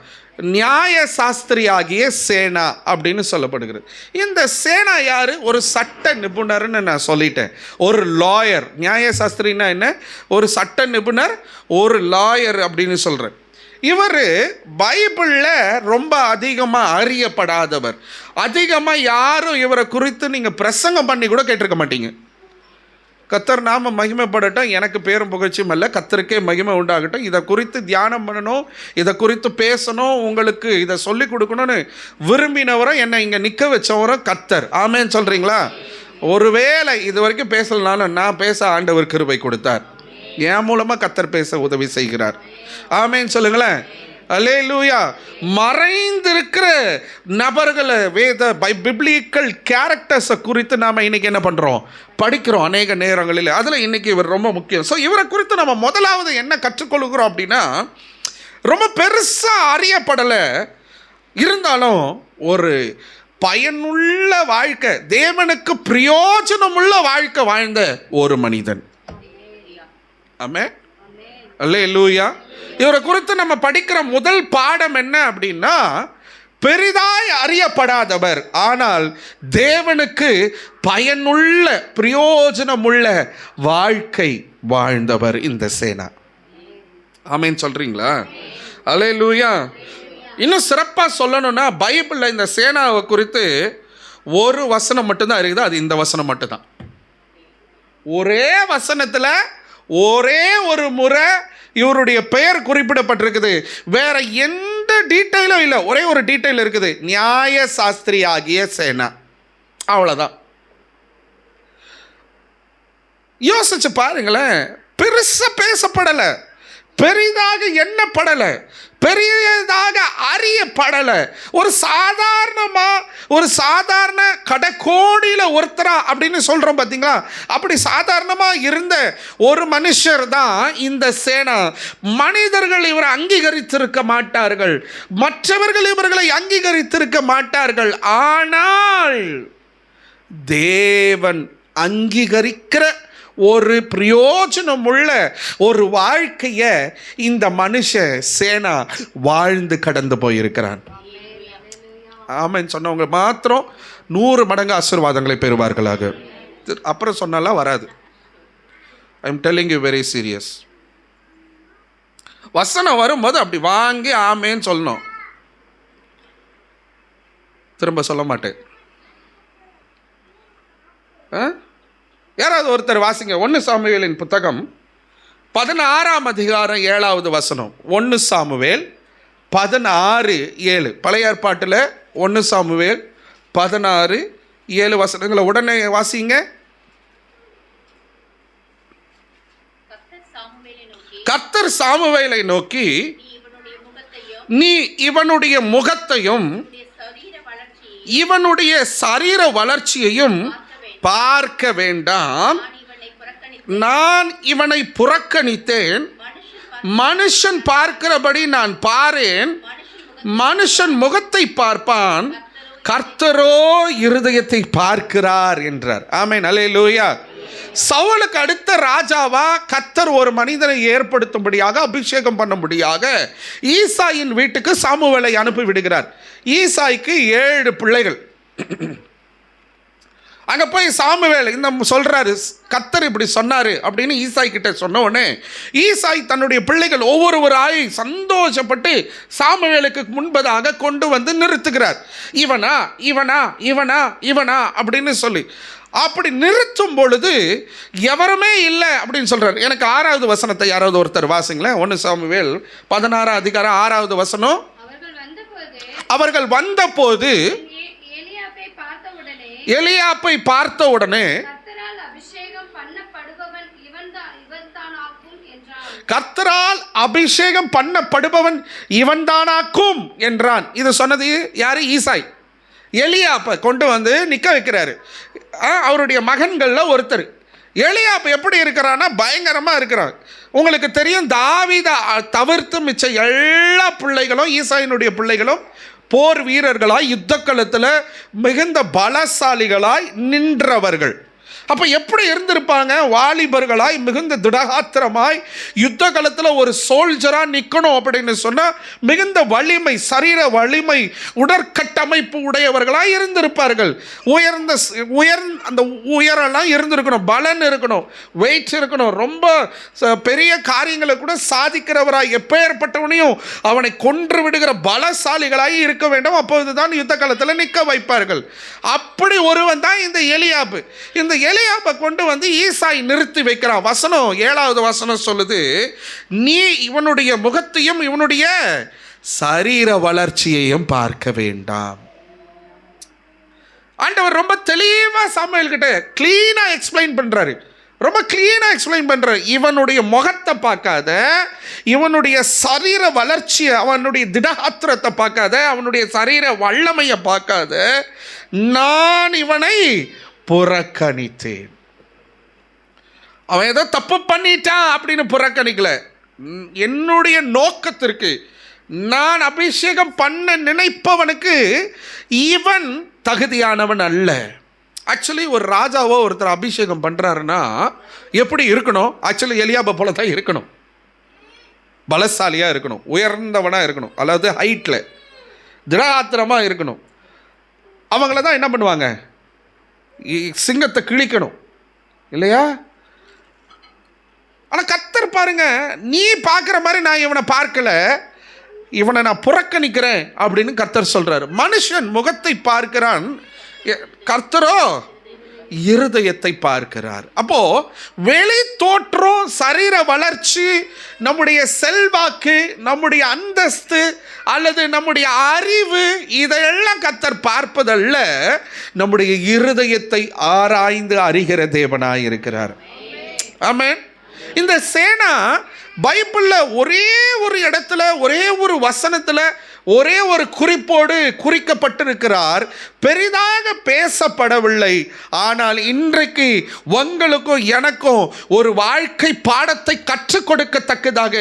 நியாய சாஸ்திரியாகிய சேனா அப்படின்னு சொல்லப்படுகிறது. இந்த சேனா யாரு? ஒரு சட்ட நிபுணர்னு நான் சொல்லிட்டேன், ஒரு லாயர். நியாய சாஸ்திரின்னா என்ன? ஒரு சட்ட நிபுணர், ஒரு லாயர் அப்படின்னு சொல்கிறேன். இவர் பைபிளில் ரொம்ப அதிகமாக அறியப்படாதவர். அதிகமாக யாரும் இவரை குறித்து நீங்கள் பிரசங்கம் பண்ணி கூட கேட்டிருக்க மாட்டீங்க. கர்த்தர் நாம மகிமைப்படட்டும், எனக்கு பேரும் புகழ்ச்சியும் அல்ல, கர்த்தருக்கே மகிமை உண்டாகட்டும். இதை குறித்து தியானம் பண்ணணும், இதை குறித்து பேசணும், உங்களுக்கு இதை சொல்லி கொடுக்கணும்னு விரும்பினவரும் என்னை இங்கே நிற்க வச்சவரும் கர்த்தர். ஆமேன்னு சொல்கிறீங்களா? ஒருவேளை இது வரைக்கும் பேசலனாலும் நான் பேச ஆண்டவர் கிருபை கொடுத்தார், என் மூலமாக கர்த்தர் பேச உதவி செய்கிறார். ஆமேன்னு சொல்லுங்களேன். அல்லேலூயா. மறைந்திருக்கிற நபர்களை, பிப்ளிக்கல் கேரக்டர்ஸை குறித்து நாம் இன்றைக்கி என்ன பண்ணுறோம்? படிக்கிறோம் அநேக நேரங்களில். அதில் இன்றைக்கி இவர் ரொம்ப முக்கியம். ஸோ இவரை குறித்து நம்ம முதலாவது என்ன கற்றுக்கொள்கிறோம் அப்படின்னா, ரொம்ப பெருசாக அறியப்படலை, இருந்தாலும் ஒரு பயனுள்ள வாழ்க்கை, தேவனுக்கு பிரயோஜனமுள்ள வாழ்க்கை வாழ்ந்த ஒரு மனிதன். ஆமென், அல்லேலூயா. இவரை குறித்து நம்ம படிக்கிற முதல் பாடம் என்ன அப்படின்னா, பெரிதாய் அறியப்படாதவர், ஆனால் தேவனுக்கு பயனுள்ள பிரயோஜனமுள்ள வாழ்க்கை வாழ்ந்தவர் இந்த சேனா. ஆமென் சொல்றீங்களா? அல்லேலூயா. இன்னும் சிறப்பாக சொல்லணும்னா, பைபிளில் இந்த சேனாவை குறித்து ஒரு வசனம் மட்டும்தான் இருக்குது. அது இந்த வசனம் மட்டும்தான். ஒரே வசனத்தில் ஒரே ஒரு முறை இவருடைய பெயர் குறிப்பிடப்பட்டிருக்குது. வேற எந்த டீட்டெயிலும் இல்லை. ஒரே ஒரு டீட்டெயில் இருக்குது, நியாய சாஸ்திரி ஆகிய சேனா. அவ்வளோதான். யோசிச்சு பாருங்களேன், பெருசா பேசப்படலை, பெரிதாக எண்ணப்படலை, பெரியதாக அறியப்படலை. ஒரு சாதாரண கடைக்கோடியில் ஒருத்தரா அப்படின்னு சொல்கிறோம் பார்த்தீங்களா, அப்படி சாதாரணமாக இருந்த ஒரு மனுஷர் தான் இந்த சேனா. மனிதர்கள் இவரை அங்கீகரித்திருக்க மாட்டார்கள், மற்றவர்கள் இவர்களை அங்கீகரித்திருக்க மாட்டார்கள். ஆனால் தேவன் அங்கீகரிக்கிற ஒரு பிரயோஜனமுள்ள ஒரு வாழ்க்கையை இந்த மனுஷ சேனா வாழ்ந்து கடந்து போயிருக்கிறான். ஆமென் சொன்னவங்க மாத்திரம் 100 மடங்கு ஆசீர்வாதங்களை பெறுவார்களாக. அப்புறம் சொன்னாலாம் வராது. I am telling you very serious. வசனம் வரும்போது அப்படி வாங்கி ஆமேன்னு சொல்லணும், திரும்ப சொல்ல மாட்டேன். யாராவது ஒருத்தர் வாசிங்க 1 சாமுவேலின் புத்தகம் 16ஆம் அதிகாரம் 7வது வசனம். 1 சாமுவேல் 16:7. பழைய ஏற்பாட்டில் 1 சாமுவேல் 16:7 வசனங்களை உடனே வாசிங்க. கர்த்தர் சாமுவேலை நோக்கி, நீ இவனுடைய முகத்தையும் இவனுடைய சரீர வளர்ச்சியையும் பார்க்க வேண்டாம். நான் இவனை புறக்கணித்தேன். மனுஷன் பார்க்கிறபடி நான் பாரேன். மனுஷன் முகத்தை பார்ப்பான், கர்த்தரோ இருதயத்தை பார்க்கிறார் என்றார். ஆமென், அல்லேலூயா. சவுலுக்கு அடுத்த ராஜாவா கர்த்தர் ஒரு மனிதனை ஏற்படுத்தும்படியாக, அபிஷேகம் பண்ணும்படியாக ஈசாயின் வீட்டுக்கு சாமுவேலை அனுப்பி விடுகிறார். ஈசாய்க்கு 7 பிள்ளைகள். அங்கே போய் சாமுவேல் இந்த சொல்கிறாரு, கர்த்தர் இப்படி சொன்னார் அப்படின்னு ஈசாய் கிட்ட சொன்ன உடனே ஈசாய் தன்னுடைய பிள்ளைகள் ஒவ்வொருவராய் சந்தோஷப்பட்டு சாமுவேலுக்கு முன்பதாக கொண்டு வந்து நிறுத்துகிறார். இவனா இவனா இவனா இவனா அப்படின்னு சொல்லி அப்படி நிறுத்தும் பொழுது எவருமே இல்லை அப்படின்னு சொல்கிறார். எனக்கு 6வது வசனத்தை யாராவது ஒருத்தர் வாசிங்களேன். 1 சாமுவேல் 16ஆம் அதிகாரம் 6வது வசனம். அவர்கள் வந்தபோது எலியாப்பை பார்த்த உடனே கர்த்தரால் அபிஷேகம் பண்ணப்படுபவன் இவன்தானாக்கும் என்றான். இது சொன்னது யாரு? ஈசாய். எலியாப்பை கொண்டு வந்து நிற்க வைக்கிறாரு. அவருடைய மகன்களில் ஒருத்தர். எலியாப்பு எப்படி இருக்கிறான்னா பயங்கரமாக இருக்கிறான். உங்களுக்கு தெரியும், தாவீதை தவிர்த்து மிச்ச எல்லா பிள்ளைகளும், ஈசாயினுடைய பிள்ளைகளும் போர் வீரர்களாய் யுத்த களத்தில் மிகுந்த பலசாலிகளாய் நின்றவர்கள். அப்போ எப்படி இருந்திருப்பாங்க? வாலிபர்களாய் மிகுந்த திடகாத்திரமாய் யுத்த காலத்தில் ஒரு சோல்ஜராக நிற்கணும் அப்படின்னு சொன்னால் மிகுந்த வலிமை, சரீர வலிமை, உடற்கட்டமைப்பு உடையவர்களாக இருந்திருப்பார்கள். அந்த உயரெல்லாம் இருந்திருக்கணும், பலன் இருக்கணும், வெயிட் இருக்கணும், ரொம்ப பெரிய காரியங்களை கூட சாதிக்கிறவராய் எப்பேற்பட்டவனையும் அவனை கொன்று விடுகிற பலசாலிகளாய் இருக்க வேண்டும். அப்போதுதான் யுத்த காலத்தில் நிற்க வைப்பார்கள். அப்படி ஒருவன் தான் இந்த எலியாப்பு. இந்த எலியாப்பை கொண்டு வந்து ஈசாய் நிறுத்தி வைக்கிறான். வசனம் 7வது வசனம் சொல்லுது, நீ இவனுடைய முகத்தையும் இவனுடைய சரீர வளர்ச்சியையும் பார்க்க வேண்டாம். ஆண்டவர் ரொம்ப தெளிவா சாமுவேல் கிட்ட கிளீனா எக்ஸ்பிளைன் பண்றாரு. ரொம்ப கிளீனாக எக்ஸ்பிளைன் பண்ணுறார். இவனுடைய முகத்தை பார்க்காத, இவனுடைய சரீர வளர்ச்சியை, அவனுடைய திடகாத்திரத்தை பார்க்காத, அவனுடைய சரீர வல்லமையை பார்க்காத, நான் இவனை புறக்கணித்தேன். அவன் ஏதோ தப்பு பண்ணிட்டான் அப்படின்னு புறக்கணிக்கல. என்னுடைய நோக்கத்திற்கு நான் அபிஷேகம் பண்ண நினைப்பவனுக்கு இவன் தகுதியானவன் அல்ல. ஆக்சுவலி ஒரு ராஜாவோ ஒருத்தர் அபிஷேகம் பண்ணுறாருன்னா எப்படி இருக்கணும்? ஆக்சுவலி எலியாபை போல தான் இருக்கணும். பலசாலியாக இருக்கணும், உயர்ந்தவனாக இருக்கணும், அதாவது ஹைட்டில் திடாத்திரமாக இருக்கணும். அவங்கள தான் என்ன பண்ணுவாங்க? சிங்கத்தை கிழிக்கணும் இல்லையா? ஆனால் கர்த்தர் பாருங்க, நீ பார்க்குற மாதிரி நான் இவனை பார்க்கல, இவனை நான் புறக்கணிக்கிறேன் அப்படின்னு கர்த்தர் சொல்கிறார். மனுஷன் முகத்தை பார்க்கிறான், கர்த்தரோ இருதயத்தை பார்க்கிறார். அப்போ வெளி தோற்றம், சரீர வளர்ச்சி, நம்முடைய செல்வாக்கு, நம்முடைய அந்தஸ்து அல்லது நம்முடைய அறிவு, இதையெல்லாம் கர்த்தர் பார்ப்பதல்ல, நம்முடைய இருதயத்தை ஆராய்ந்து அறிகிற தேவனாய் இருக்கிறார். ஆமென். இந்த சேனா பைபிளில் ஒரே ஒரு இடத்துல, ஒரே ஒரு வசனத்தில், ஒரே ஒரு குறிப்போடு குறிக்கப்பட்டிருக்கிறார். பெரிதாக பேசப்படவில்லை. ஆனால் இன்றைக்கு உங்களுக்கும் எனக்கும் ஒரு வாழ்க்கை பாடத்தை கற்றுக் கொடுக்கத்தக்கதாக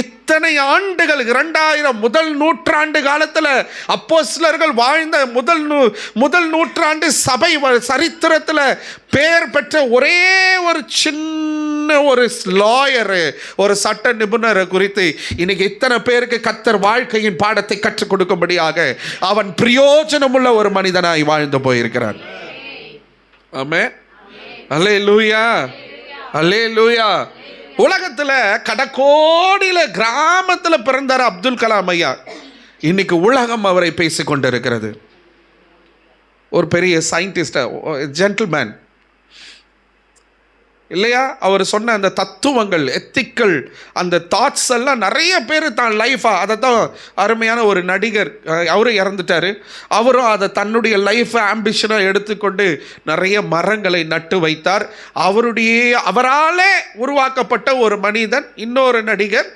இத்தனை ஆண்டுகள், 2000 முதல் நூற்றாண்டு காலத்தில் அப்போஸ்தலர்கள் வாழ்ந்த முதல் நூற்றாண்டு சபை சரித்திரத்தில் பெயர் பெற்ற ஒரே ஒரு சின்ன ஒரு லாயரு, ஒரு சட்ட நிபுணரை குறித்து இன்னைக்கு இத்தனை பேருக்கு கர்த்தர் வாழ்க்கையின் பாடத்தை கற்றுக் கொடுக்கும்படியாக அவன் பிரயோஜனமுள்ள ஒரு மனிதனாய் வாழ்ந்து போயிருக்கிறான். ஆமென். அல்லேலூயா, அல்லேலூயா. உலகத்தில் கடக்கோடியில் கிராமத்தில் பிறந்தார் அப்துல் கலாம் ஐயா. இன்னைக்கு உலகம் அவரை பேசிக்கொண்டிருக்கிறது. ஒரு பெரிய சயின்டிஸ்ட், ஜென்டில்மேன் இல்லையா? அவர் சொன்ன அந்த தத்துவங்கள், எத்திக்கல், அந்த தாட்ஸ் எல்லாம் நிறைய பேர் தான் லைஃபாக, அதை தான் அருமையான ஒரு நடிகர், அவரும் இறந்துட்டார், அவரும் அதை தன்னுடைய லைஃப்பை ஆம்பிஷனாக எடுத்துக்கொண்டு நிறைய மரங்களை நட்டு வைத்தார். அவராலே உருவாக்கப்பட்ட ஒரு மனிதன், இன்னொரு நடிகர்,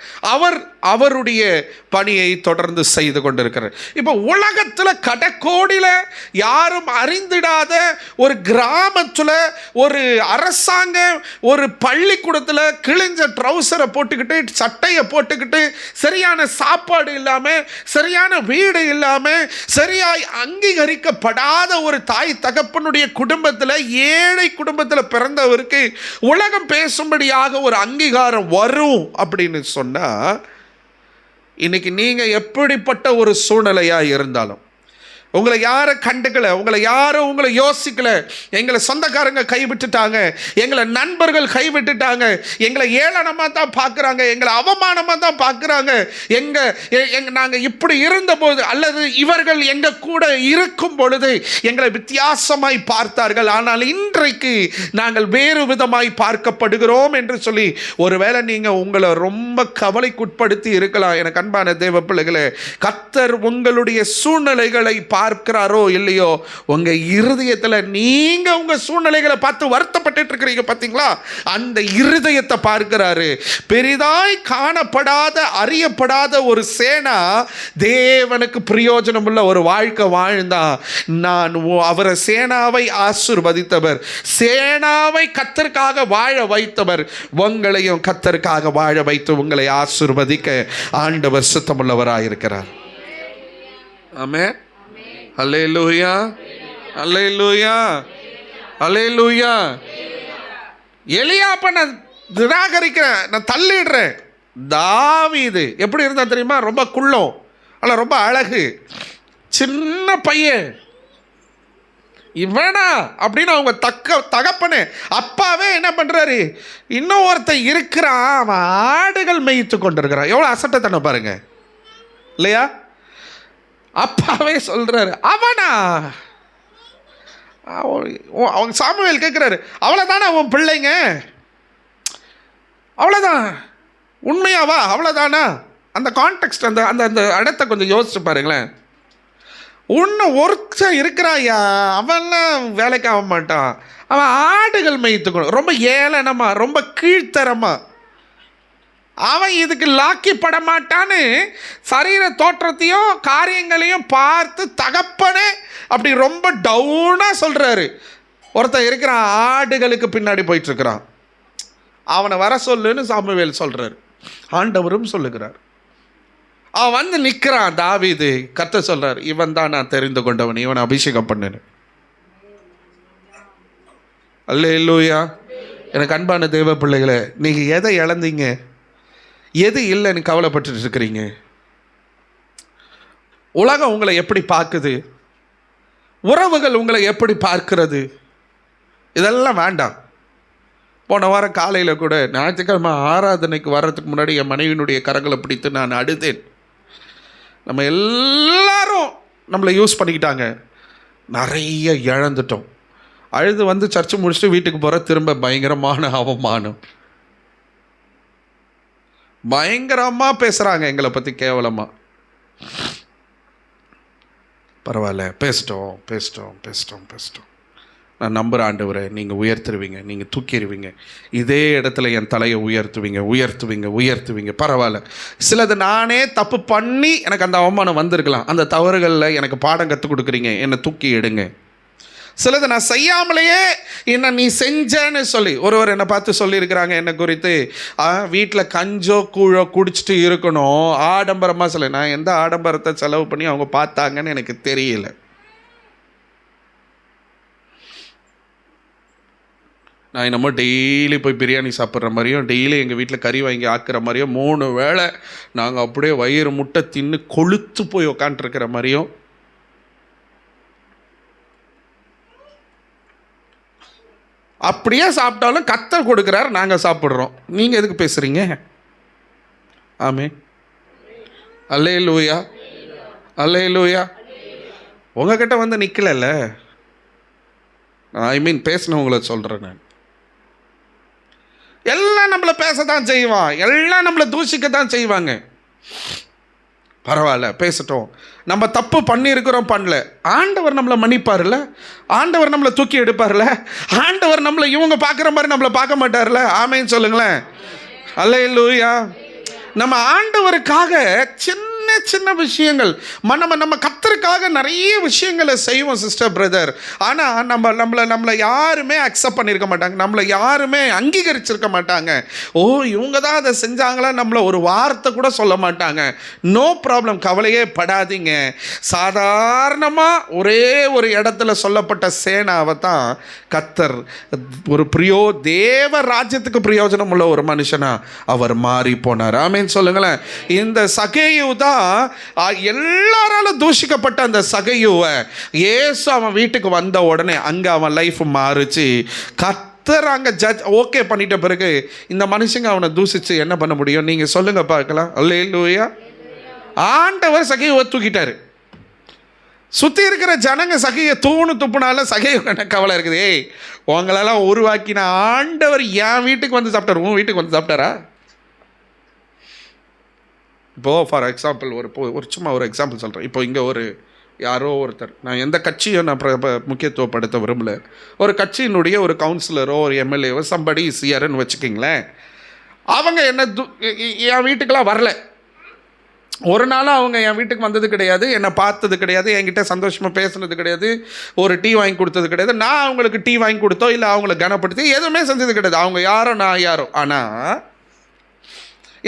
அவருடைய பணியை தொடர்ந்து செய்து கொண்டிருக்கிறார். இப்போ உலகத்தில் கடக்கோடியில் யாரும் அறிந்திடாத ஒரு கிராமத்தில் ஒரு அரசாங்கம் ஒரு பள்ளிக்கூடத்தில் கிழிஞ்ச ட்ரௌசரை போட்டுக்கிட்டு, சட்டையை போட்டுக்கிட்டு, சரியான சாப்பாடு இல்லாமல், சரியான வீடு இல்லாமல், சரியாய் அங்கீகரிக்கப்படாத ஒரு தாய் தகப்பனுடைய குடும்பத்தில், ஏழை குடும்பத்தில் பிறந்தவருக்கு உலகம் பேசும்படியாக ஒரு அங்கீகாரம் வரும் அப்படின்னு சொன்னால், இன்னைக்கு நீங்கள் எப்படிப்பட்ட ஒரு சூழ்நிலையாக இருந்தாலும், உங்களை யாரும் கண்டுக்கல, உங்களை யோசிக்கல, எங்களை சொந்தக்காரங்க கைவிட்டுட்டாங்க, எங்களை நண்பர்கள் கைவிட்டுட்டாங்க, எங்களை ஏளனமாக தான் பார்க்குறாங்க, எங்களை அவமானமாக தான் பார்க்குறாங்க, நாங்கள் இப்படி இருந்தபோது அல்லது இவர்கள் எங்கள் கூட இருக்கும் பொழுது எங்களை வித்தியாசமாய் பார்த்தார்கள், ஆனால் இன்றைக்கு நாங்கள் வேறு விதமாய் பார்க்கப்படுகிறோம் என்று சொல்லி ஒருவேளை நீங்கள் உங்களை ரொம்ப கவலைக்குட்படுத்தி இருக்கலாம். எனக்கு அன்பான தேவ பிள்ளைகளே, கர்த்தர் உங்களுடைய சூழ்நிலைகளை பார்க்கிறாரோ இல்லையோ, உங்க இருதயத்தில் நீங்க உங்க சூழ்நிலைகளை பார்த்து வருத்தப்பட்டு இருக்கிறீங்க பார்த்தீங்களா, அந்த இருதயத்தை பார்க்கிறாரு. பெரிதாய் காணப்படாத, அறியப்படாத ஒரு சேனா தேவனுக்கு பிரயோஜனம் உள்ள ஒரு வாழ்க்கை வாழ்ந்தா, நான் அவரை சேனாவை ஆசீர்வதித்தவர், சேனாவை கர்த்தருக்காக வாழ வைத்தவர், உங்களையும் கர்த்தருக்காக வாழ வைத்து உங்களை ஆசீர்வதிக்க ஆண்டவர் சுத்தமுள்ளவராக இருக்கிறார். ஆமென். அல்லேலூயா, அல்லேலூயா, அல்லேலூயா. எலியாப்பை நான் நிராகரிக்கிறேன், நான் தள்ளிடுறேன். தாவீது எப்படி இருந்தா தெரியுமா? ரொம்ப குள்ளம், ஆனால் ரொம்ப அழகு, சின்ன பையன். இவனா அப்படின்னு அவங்க தகப்பனே, அப்பாவே என்ன பண்றாரு? இன்னும் ஒருத்தன் இருக்கிறான், அவன் ஆடுகள் மேய்த்து கொண்டிருக்கிறான். எவ்வளோ அசட்டத்தனை பாருங்க இல்லையா? அப்பாவே சொல்றாரு, அவனா? அவங்க சாமுவேல் கேட்குறாரு, அவ்வளோதானே அவன் பிள்ளைங்க? அவ்வளோதான், உண்மையாவா? அவ்வளோதானா? அந்த கான்டெக்ஸ்ட், அந்த அந்த அந்த இடத்த கொஞ்சம் யோசிச்சு பாருங்களேன். இன்னும் ஒருத்தன் இருக்கிறாயா, அவன்லாம் வேலைக்கு ஆக மாட்டான், அவன் ஆடுகள் மேய்த்துக்கணும், ரொம்ப ஏளனமாக, ரொம்ப கீழ்த்தரமாக, அவன் இதுக்கு லாக்கி பட மாட்டான்னு சரீர தோற்றத்தையும் காரியங்களையும் பார்த்து தகப்பனே அப்படி ரொம்ப டவுனாக சொல்கிறாரு. ஒருத்தன் இருக்கிறான், ஆடுகளுக்கு பின்னாடி போயிட்டு இருக்கிறான், அவனை வர சொல்லுன்னு சாமுவேல் சொல்கிறார், ஆண்டவரும் சொல்லுகிறார். அவன் வந்து நிற்கிறான். தாவீது, கர்த்தர் சொல்றார், இவன் தான் நான் தெரிந்து கொண்டவன், இவனை அபிஷேகம் பண்ணுன்னு. அல்லேலூயா. எனக்கு அன்பான தேவ பிள்ளைகளை, நீங்கள் எதை இழந்தீங்க, எது இல்லைன்னு கவலைப்பட்டு இருக்கிறீங்க? உலகம் உங்களை எப்படி பார்க்குது, உறவுகள் உங்களை எப்படி பார்க்கிறது, இதெல்லாம் வேண்டாம். போன வாரம் காலையில் கூட ஞாயிற்றுக்கிழமை ஆராதனைக்கு வர்றதுக்கு முன்னாடி என் மனைவியினுடைய கரங்களை பிடித்து நான் அழுதேன். நம்ம எல்லாரும் நம்மளை யூஸ் பண்ணிக்கிட்டாங்க, நிறைய இழந்துட்டோம். அழுது வந்து சர்ச்சை முடிச்சுட்டு வீட்டுக்கு போகிற திரும்ப பயங்கரமான அவமானம், பயங்கரமாக பேசுகிறாங்க எங்களை பற்றி கேவலமாக. பரவாயில்ல, பேசிட்டோம் பேசிட்டோம் பேசிட்டோம் பேசிட்டோம். நான் நம்புகிற ஆண்டவரை, நீங்கள் உயர்த்துருவீங்க, நீங்கள் தூக்கிடுவீங்க, இதே இடத்துல என் தலையை உயர்த்துவீங்க உயர்த்துவீங்க உயர்த்துவீங்க. பரவாயில்ல, சிலது நானே தப்பு பண்ணி எனக்கு அந்த அவமானம் வந்திருக்கலாம், அந்த தவறுகளில் எனக்கு பாடம் கற்றுக் கொடுக்குறீங்க, என்னை தூக்கி எடுங்க. சிலது நான் செய்யாமலேயே என்ன நீ செஞ்சேன்னு சொல்லி ஒருவர் என்னை பார்த்து சொல்லியிருக்கிறாங்க, என்னை குறித்து, வீட்டில் கஞ்சோ கூழோ குடிச்சிட்டு இருக்கணும், ஆடம்பரமாக சொல்ல. நான் எந்த ஆடம்பரத்தை செலவு பண்ணி அவங்க பார்த்தாங்கன்னு எனக்கு தெரியல. நான் என்னமோ டெய்லி போய் பிரியாணி சாப்பிட்ற மாதிரியும், டெய்லி எங்கள் வீட்டில் கறி வாங்கி ஆக்குற மாதிரியும், 3 வேளை நாங்கள் அப்படியே வயிறு முட்டை தின்னு கொளுத்து போய் உக்காண்ட்ருக்கிற மாதிரியும், அப்படியே சாப்பிட்டாலும் கர்த்தர் கொடுக்குறாரு, நாங்கள் சாப்பிட்றோம். நீங்கள் எதுக்கு பேசுகிறீங்க? ஆமென். அல்லேலூயா அல்லேலூயா. உங்ககிட்ட வந்து நிற்கலைல்ல, ஐ மீன் பேசினவங்கள சொல்கிறேன் நான். எல்லாம் நம்மளை பேசத்தான் செய்வான், எல்லாம் நம்மளை தூஷிக்கத்தான் செய்வாங்க. பரவாயில்ல, பேசட்டும். நம்ம தப்பு பண்ணியிருக்கிறோம், பண்ணல, ஆண்டவர் நம்மளை மன்னிப்பார்ல, ஆண்டவர் நம்மளை தூக்கி எடுப்பார்ல, ஆண்டவர் நம்மளை இவங்க பார்க்குற மாதிரி நம்மளை பார்க்க மாட்டார்ல. ஆமேன்னு சொல்லுங்களேன். அல்லேலூயா. நம்ம ஆண்டவருக்காக சின்ன சின்ன விஷயங்கள், நம்ம கர்த்தருக்காக நிறைய விஷயங்களை செய்வோம் சிஸ்டர் பிரதர். ஆனால் நம்மளை யாருமே அக்செப்ட் பண்ணியிருக்க மாட்டாங்க, நம்மளை யாருமே அங்கீகரிச்சிருக்க மாட்டாங்க. ஓ, இவங்க தான் அதை செஞ்சாங்களா, நம்மளை ஒரு வார்த்தை கூட சொல்ல மாட்டாங்க. நோ ப்ராப்ளம், கவலையே படாதீங்க. சாதாரணமாக ஒரே ஒரு இடத்துல சொல்லப்பட்ட சேனாவை தான் கர்த்தர் ஒரு தேவ ராஜ்யத்துக்கு பிரயோஜனம் உள்ள ஒரு மனுஷனா அவர் மாறி போனார். ஆமேன்னு சொல்லுங்களேன். இந்த சகேயு தான் எல்லாராலும் தூஷிக்கப்பட்ட அந்த சகேயுவை இயேசு அவன் வீட்டுக்கு வந்த உடனே அங்கே அவன் லைஃப் மாறுச்சு. கர்த்தர் அங்கே ஜட்ஜ் ஓகே பண்ணிட்ட பிறகு இந்த மனுஷங்க அவனை தூஷிச்சு என்ன பண்ண முடியும்? நீங்கள் சொல்லுங்க பார்க்கலாம். அல்லேலூயா. ஆண்டவர் சகேயுவை தூக்கிட்டாரு. சுற்றி இருக்கிற ஜனங்க சகையை துப்புனால சகையை எனக்கு கவலை இருக்குது. ஏய், உங்களெல்லாம் உருவாக்கின ஆண்டவர் என் வீட்டுக்கு வந்து சாப்பிட்டார், உன் வீட்டுக்கு வந்து சாப்பிட்டாரா? இப்போது ஃபார் எக்ஸாம்பிள் ஒரு சும்மா ஒரு எக்ஸாம்பிள் சொல்கிறேன். இப்போ இங்கே யாரோ ஒருத்தர், நான் எந்த கட்சியும் நான் முக்கியத்துவப்படுத்த விரும்பல, ஒரு கட்சியினுடைய ஒரு கவுன்சிலரோ ஒரு எம்எல்ஏவோ சம்படி சிஆர்ன்னு வச்சுக்கிங்களேன். அவங்க என்ன என் வீட்டுக்கெல்லாம் வரல, ஒரு நாளும் அவங்க என் வீட்டுக்கு வந்தது கிடையாது, என்னை பார்த்தது கிடையாது, என்கிட்ட சந்தோஷமாக பேசுனது கிடையாது, ஒரு டீ வாங்கி கொடுத்தது கிடையாது, நான் அவங்களுக்கு டீ வாங்கி கொடுத்தோ இல்லை அவங்கள கனப்படுத்தி எதுவுமே செஞ்சது கிடையாது. அவங்க யாரோ நான் யாரோ. ஆனால்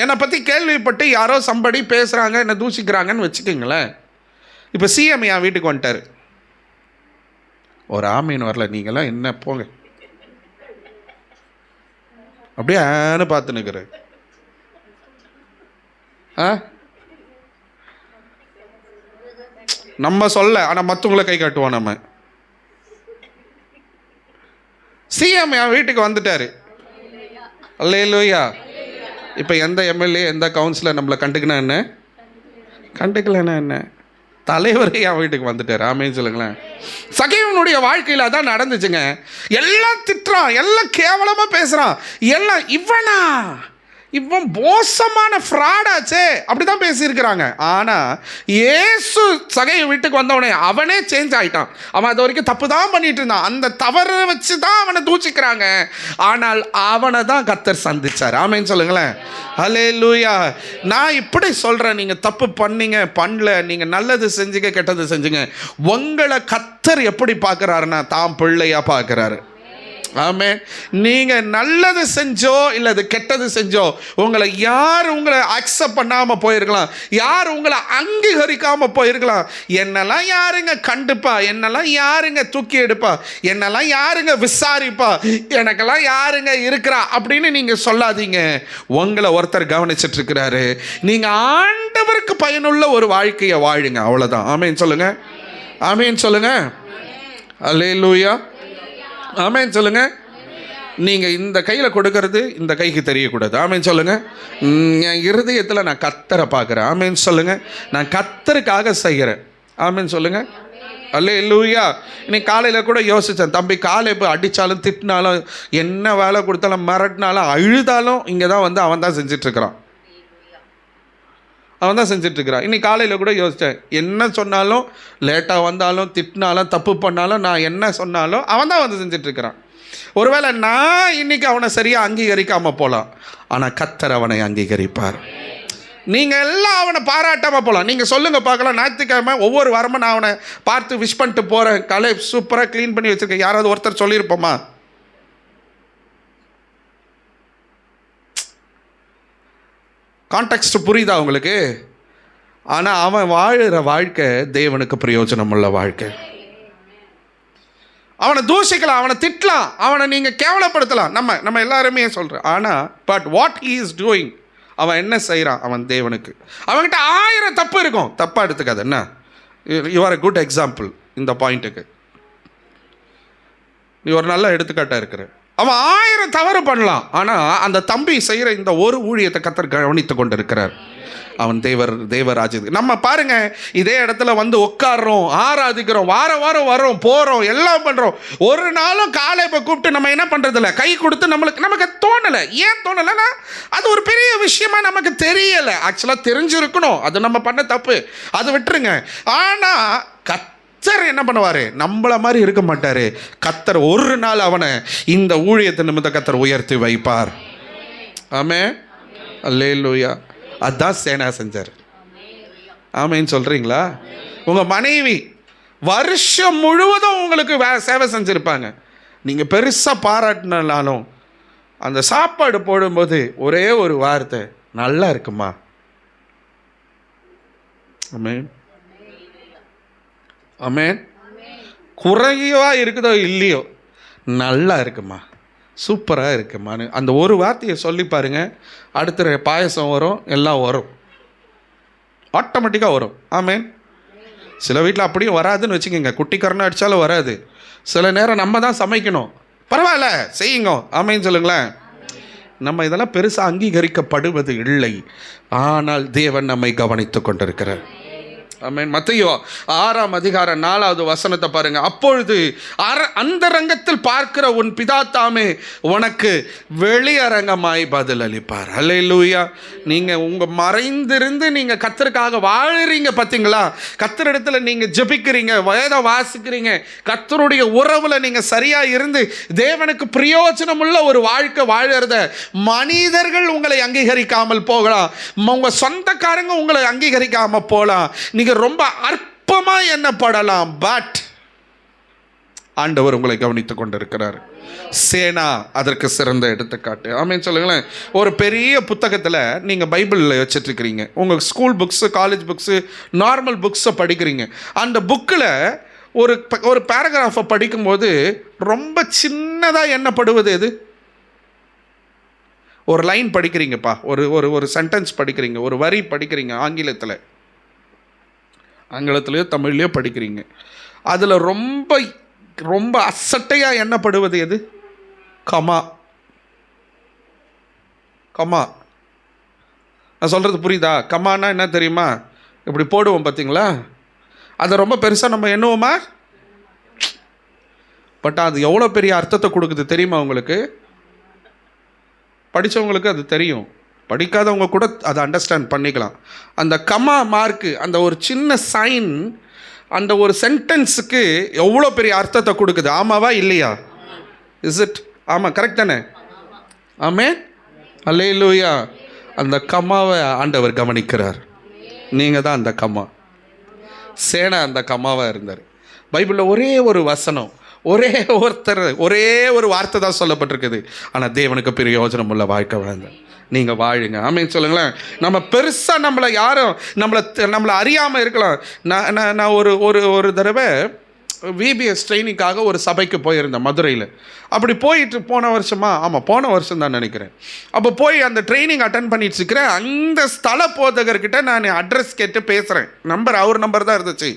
என்னை பற்றி கேள்விப்பட்டு யாரோ சம்படி பேசுகிறாங்க, என்னை தூஷிக்கிறாங்கன்னு வச்சுக்கிங்களேன். இப்போ சிஎம் என் வீட்டுக்கு வந்துட்டார், ஒரு ஆமீன் வரல, நீங்களாம் என்ன போங்க அப்படியே ஆன்னு பார்த்து நிற்கிறேன். நம்ம சொல்ல, ஆனால் மற்றவங்களை கை காட்டுவோம். நம்ம சிஎம் என் வீட்டுக்கு வந்துட்டாரு. அல்லேலூயா. இப்போ எந்த எம்எல்ஏ எந்த கவுன்சிலர் நம்மளை கண்டுக்கினா என்ன, கண்டுக்கலன்னா என்ன, தலைவரே என் வீட்டுக்கு வந்துட்டார். ஆமேன்னு சொல்லுங்களேன். சகேயுனுடைய வாழ்க்கையில் அதான் நடந்துச்சுங்க. எல்லாம் திட்டுறான், எல்லாம் கேவலமாக பேசுகிறான், எல்லாம் இவன் மோசமான ஃப்ராடாச்சே அப்படி தான் பேசியிருக்கிறாங்க. ஆனால் இயேசு சகையை வீட்டுக்கு வந்தவனே அவனே சேஞ்ச் ஆகிட்டான். அவன் அது வரைக்கும் தப்பு தான் பண்ணிட்டு இருந்தான், அந்த தவறை வச்சு தான் அவனை தூச்சிக்கிறாங்க. ஆனால் அவனை தான் கர்த்தர் சந்திச்சார். ஆமேன்னு சொல்லுங்களேன். அல்லேலூயா. நான் இப்படி சொல்கிறேன், நீங்கள் தப்பு பண்ணீங்க பண்ணல, நீங்கள் நல்லது செஞ்சுங்க கெட்டது செஞ்சுங்க, உங்களை கர்த்தர் எப்படி பார்க்குறாருன்னா தாம் பிள்ளையாக பார்க்குறாரு. ஆமென். நீங்க நல்லது செஞ்சோ இல்லது கெட்டது செஞ்சோ உங்களை அக்செப்ட் பண்ணாம போயிருக்கலாம், யார் உங்களை அங்கீகரிக்காம போயிருக்கலாம். என்னெல்லாம் யாருங்க கண்டுப்பா, என்னெல்லாம் யாருங்க தூக்கி எடுப்பா, என்னெல்லாம் யாருங்க விசாரிப்பா, எனக்கெல்லாம் யாருங்க இருக்கிறா அப்படின்னு நீங்க சொல்லாதீங்க. உங்களை ஒருத்தர் கவனிச்சிட்டு இருக்கிறாரு. நீங்க ஆண்டவருக்கு பயனுள்ள ஒரு வாழ்க்கையை வாழுங்க, அவ்வளவுதான். ஆமென் சொல்லுங்க. ஆமென் சொல்லுங்க. அல்லேலூயா. ஆமென் சொல்லுங்க. நீங்க இந்த கையில கொடுக்கறது இந்த கைக்கு தெரியக்கூடாது. ஆமென் சொல்லுங்க. என் இருதயத்தில் நான் கர்த்தரை பார்க்குறேன். ஆமென் சொல்லுங்க. நான் கர்த்தருக்காக செய்கிறேன். ஆமென் சொல்லுங்க. அல்லேலூயா. இன்னைக்கு காலையில் கூட யோசித்தேன், தம்பி காலை இப்போ அடித்தாலும் திட்டினாலும் என்ன வேலை கொடுத்தாலும் மிரட்டினாலும் அழுதாலும் இங்கே தான் வந்து அவன் தான் செஞ்சிட்ருக்கிறான். அவன் தான் செஞ்சிட்ருக்கிறான். இன்னைக்கு காலையில் கூட யோசித்தேன், என்ன சொன்னாலும் லேட்டாக வந்தாலும் திட்டினாலும் தப்பு பண்ணாலும் நான் என்ன சொன்னாலும் அவன் தான் வந்து செஞ்சிட்ருக்கிறான். ஒருவேளை நான் இன்னைக்கு அவனை சரியாக அங்கீகரிக்காமல் போகலாம், ஆனால் கர்த்தர் அவனை அங்கீகரிப்பார். நீங்கள் எல்லாம் அவனை பாராட்டாமல் போகலாம். நீங்கள் சொல்லுங்கள் பார்க்கலாம், ஞாயிற்றுக்கிழமை ஒவ்வொரு வாரமும் நான் அவனை பார்த்து விஷ் பண்ணிட்டு போகிறேன், கலை சூப்பராக க்ளீன் பண்ணி வச்சுருக்கேன், யாராவது ஒருத்தர் சொல்லியிருப்போமா? கான்டெக்ஸ்ட் புரியுதா உங்களுக்கு? ஆனால் அவன் வாழுற வாழ்க்கை தேவனுக்கு பிரயோஜனம் உள்ள வாழ்க்கை. அவனை தூஷிக்கலாம், அவனை திட்டலாம், அவனை நீங்கள் கேவலப்படுத்தலாம், நம்ம எல்லாருமே சொல்கிறோம். ஆனால் but what he is doing, அவன் என்ன செய்கிறான், அவன் தேவனுக்கு. அவன்கிட்ட 1000 தப்பு இருக்கும், தப்பாக எடுத்துக்காது. என்ன, you are a good example இந்த பாயிண்ட்டுக்கு. நீ ஒரு நல்ல எடுத்துக்காட்டாக இருக்கிற. அவன் 1000 தவறு பண்ணலாம், ஆனால் அந்த தம்பி செய்கிற இந்த ஒரு ஊழியத்தை கர்த்தர் கவனித்து கொண்டு இருக்கிறார். அவன் தேவராஜ்யத்துக்கு நம்ம பாருங்க, இதே இடத்துல வந்து உட்காடுறோம், ஆராதிக்கிறோம், வாரம் வரோம், போகிறோம், எல்லாம் பண்ணுறோம். ஒரு நாளும் காலை இப்போ கூப்பிட்டு நம்ம என்ன பண்ணுறதில்ல, கை கொடுத்து நமக்கு தோணலை. ஏன் தோணலைன்னா அது ஒரு பெரிய விஷயமா நமக்கு தெரியலை. ஆக்சுவலாக தெரிஞ்சிருக்கணும், அது நம்ம பண்ண தப்பு, அது விட்டுருங்க. ஆனால் கர்த்தர் என்ன பண்ணுவார், நம்மள மாதிரி இருக்க மாட்டார். கர்த்தர் ஒரு நாள் அவனை இந்த ஊழியத்தை நிமித்த கர்த்தர் உயர்த்தி வைப்பார். ஆமென். அல்லேலூயா. அதான் சேனா செஞ்சார். ஆமென் சொல்கிறீங்களா? உங்கள் மனைவி வருஷம் முழுவதும் உங்களுக்கு சேவை செஞ்சுருப்பாங்க. நீங்கள் பெருசாக பாராட்டினாலும் அந்த சாப்பாடு போடும்போது ஒரே ஒரு வார்த்தை, நல்லா இருக்குமா. ஆமென். ஆமென். குறைவா இருக்குதோ இல்லையோ, நல்லா இருக்குமா, சூப்பராக இருக்குமான்னு அந்த ஒரு வார்த்தையை சொல்லி பாருங்க. அடுத்த பாயசம் வரும், எல்லாம் வரும், ஆட்டோமேட்டிக்காக வரும். ஆமென். சில வீட்டில் அப்படியும் வராதுன்னு வச்சுக்கோங்க, குட்டிக்காரனை அடித்தாலும் வராது. சில நேரம் நம்ம தான் சமைக்கணும், பரவாயில்ல செய்யுங்க. ஆமென் சொல்லுங்களேன். நம்ம இதெல்லாம் பெருசாக அங்கீகரிக்கப்படுவது இல்லை, ஆனால் தேவன் நம்மை கவனித்து கொண்டிருக்கிறார். ஆமென். மத்தேயு 6ஆம் அதிகாரம் 4வது வசனத்தை பாருங்க. அப்பொழுது அந்தரங்கத்தில் பார்க்கிற உன் பிதா தாமே உனக்கு வெளியரங்கமாய் பதில் அளிப்பார். அல்லேலூயா. நீங்கள் உங்கள் மறைந்திருந்து நீங்கள் கர்த்தருக்காக வாழுறீங்க பார்த்தீங்களா, கர்த்தரிடத்துல நீங்கள் ஜெபிக்கிறீங்க, வேதம் வாசிக்கிறீங்க, கர்த்தருடைய உறவில் நீங்கள் சரியாக இருந்து தேவனுக்கு பிரயோஜனம் உள்ள ஒரு வாழ்க்கை வாழறத மனிதர்கள் உங்களை அங்கீகரிக்காமல் போகலாம், உங்கள் சொந்தக்காரங்க உங்களை அங்கீகரிக்காமல் போகலாம், நீங்கள் ரொம்ப அற்பமாக எண்ணப்படலாம், பட் ஆண்டவர் உங்களை கவனித்துக் கொண்டிருக்கிறார். சேனா அதற்கு சிறந்த எடுத்துக்காட்டு. ஆமென் சொல்லுங்களேன். ஒரு பெரிய புத்தகத்தில் நீங்கள் பைபிளில் வச்சுட்ருக்கிறீங்க, உங்கள் school books, college books, normal புக்ஸை படிக்கிறீங்க. அந்த புக்கில் ஒரு பேராகிராஃபை படிக்கும்போது ரொம்ப சின்னதாக எண்ணப்படுவது எது? ஒரு லைன் படிக்கிறீங்கப்பா, ஒரு சென்டென்ஸ் படிக்கிறீங்க, ஒரு வரி படிக்கிறீங்க, ஆங்கிலத்திலையோ தமிழ்லையோ படிக்கிறீங்க. அதில் ரொம்ப ரொம்ப அசட்டையாக எண்ணப்படுவது எது? கமா. நான் சொல்கிறது புரியுதா? கமானா என்ன தெரியுமா? இப்படி போடுவோம் பார்த்தீங்களா, அதை ரொம்ப பெருசாக நம்ம எண்ணுவோமா? பட் அது எவ்வளோ பெரிய அர்த்தத்தை கொடுக்குது தெரியுமா உங்களுக்கு? படித்தவங்களுக்கு அது தெரியும், படிக்காதவங்க கூட அதை அண்டர்ஸ்டாண்ட் பண்ணிக்கலாம். அந்த கமா மார்க்கு, அந்த ஒரு சின்ன சைன் அந்த ஒரு சென்டென்ஸுக்கு எவ்வளோ பெரிய அர்த்தத்தை கொடுக்குது. ஆமாவா இல்லையா? Is it? ஆமாம், கரெக்ட் தானே? ஆமென். அல்லேலூயா. அந்த கமாவை ஆண்டவர் கவனிக்கிறார். நீங்கள் தான் அந்த கமா. சேனா அந்த கமாவாக இருந்தார். பைபிளில் ஒரே ஒரு வசனம், ஒரே ஒரு வார்த்தை தான் சொல்லப்பட்டிருக்குது. ஆனால் தேவனுக்கு பிரயோஜனம் உள்ள வாழ்க்கை வாழ்ந்த நீங்கள் வாழுங்க. ஆமேன்னு சொல்லுங்களேன். நம்ம பெருசாக நம்மளை யாரும் நம்மளை அறியாமல் இருக்கலாம். நான் ஒரு தடவை விபிஎஸ் ட்ரைனிங்காக ஒரு சபைக்கு போயிருந்தேன் மதுரையில். அப்படி போன வருஷம் தான் நினைக்கிறேன். அப்போ போய் அந்த ட்ரைனிங் அட்டன் பண்ணிட்டு இருக்கிறேன். அந்த ஸ்தல போதகர்கிட்ட நான் அட்ரஸ் கேட்டு பேசுகிறேன். அவர் நம்பர் தான் இருந்துச்சு.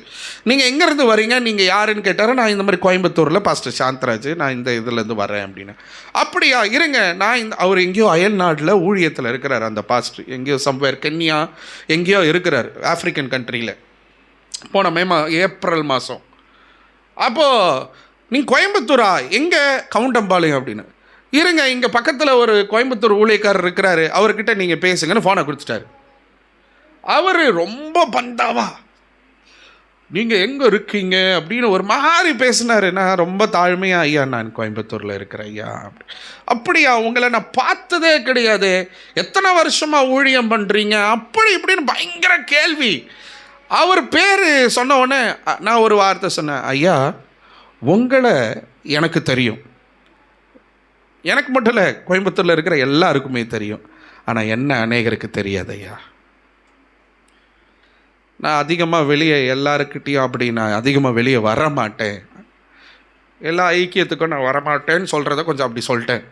நீங்கள் எங்கேருந்து வரீங்க, நீங்கள் யாருன்னு கேட்டார். நான் இந்த மாதிரி கோயம்புத்தூரில் பாஸ்டர் சாந்தராஜ், நான் இந்த இதுலேருந்து வரேன் அப்படின்னு. அப்படியா, இருங்க, அவர் எங்கேயோ அயல்நாட்டில் ஊழியத்தில் இருக்கிறார். அந்த பாஸ்டர் எங்கேயோ சம்வேர் கென்யா எங்கேயோ இருக்கிறார், ஆஃப்ரிக்கன் கண்ட்ரியில். போன ஏப்ரல் மாதம். அப்போது நீங்கள் கோயம்புத்தூரா, எங்கே? கவுண்டம்பாளையம் அப்படின்னு. இருங்க, இங்கே பக்கத்தில் ஒரு கோயம்புத்தூர் ஊழியக்காரர் இருக்கிறாரு, அவர்கிட்ட நீங்கள் பேசுங்கன்னு ஃபோனை கொடுத்துட்டாரு. அவர் ரொம்ப பந்தாவா, நீங்கள் எங்கே இருக்கீங்க அப்படின்னு ஒரு மாதிரி பேசினார். நான் ரொம்ப தாழ்மையாக, ஐயா நான் கோயம்புத்தூரில் இருக்கிறேன் ஐயா. அப்படியா, உங்களை நான் பார்த்ததே கிடையாது, எத்தனை வருஷமாக ஊழியம் பண்ணுறீங்க, அப்படி இப்படின்னு பயங்கர கேள்வி. அவர் பேர் சொன்ன உடனே நான் ஒரு வார்த்தை சொன்னேன், ஐயா உங்களை எனக்கு தெரியும், எனக்கு மட்டும் இல்லை கோயம்புத்தூரில் இருக்கிற எல்லாருக்குமே தெரியும், ஆனால் என்ன அநேகருக்கு தெரியாது ஐயா. நான் அதிகமாக வெளியே எல்லாருக்கிட்டையும் அப்படி நான் அதிகமாக வெளியே வரமாட்டேன், எல்லா ஐக்கியத்துக்கும் நான் வரமாட்டேன்னு சொல்கிறத கொஞ்சம் அப்படி சொல்லிட்டேன்.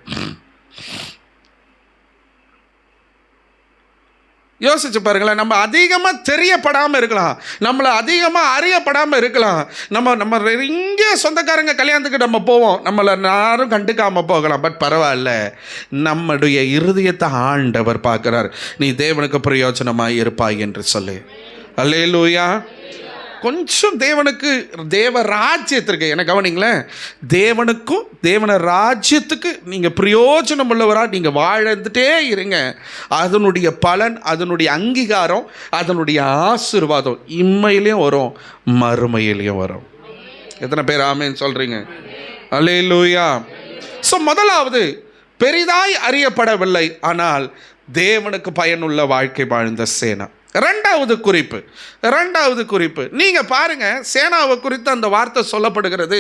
யோசிச்சு பாருங்களேன். நம்ம அதிகமாக தெரியப்படாமல் இருக்கலாம், நம்மளை அதிகமாக அறியப்படாமல் இருக்கலாம். நம்ம இங்கே சொந்தக்காரங்க கல்யாணத்துக்கு நம்ம போவோம், நம்மளை யாரும் கண்டுக்காமல் போகலாம். பட் பரவாயில்ல, நம்முடைய இருதயத்தை ஆண்டவர் பார்க்குறார். நீ தேவனுக்கு பிரயோஜனமாக இருப்பாய் என்று சொல்லு. அல்லேலூயா. கொஞ்சம் தேவ ராஜ்யத்திற்கு என்ன கவனிங்களேன், தேவனுக்கும் தேவன ராஜ்யத்துக்கு நீங்கள் பிரயோஜனம் உள்ளவராக நீங்கள் வாழ்ந்துட்டே இருங்க. அதனுடைய பலன், அதனுடைய அங்கீகாரம், அதனுடைய ஆசீர்வாதம் இம்மையிலையும் வரும், மறுமையிலையும் வரும். எத்தனை பேர் ஆமேன்னு சொல்கிறீங்க? அல்லேலூயா. ஸோ முதலாவது, பெரிதாய் அறியப்படவில்லை, ஆனால் தேவனுக்கு பயனுள்ள வாழ்க்கை வாழ்ந்த சேனா. ரெண்டாவது குறிப்பு நீங்கள் பாருங்கள், சேனாவை குறித்து அந்த வார்த்தை சொல்லப்படுகிறது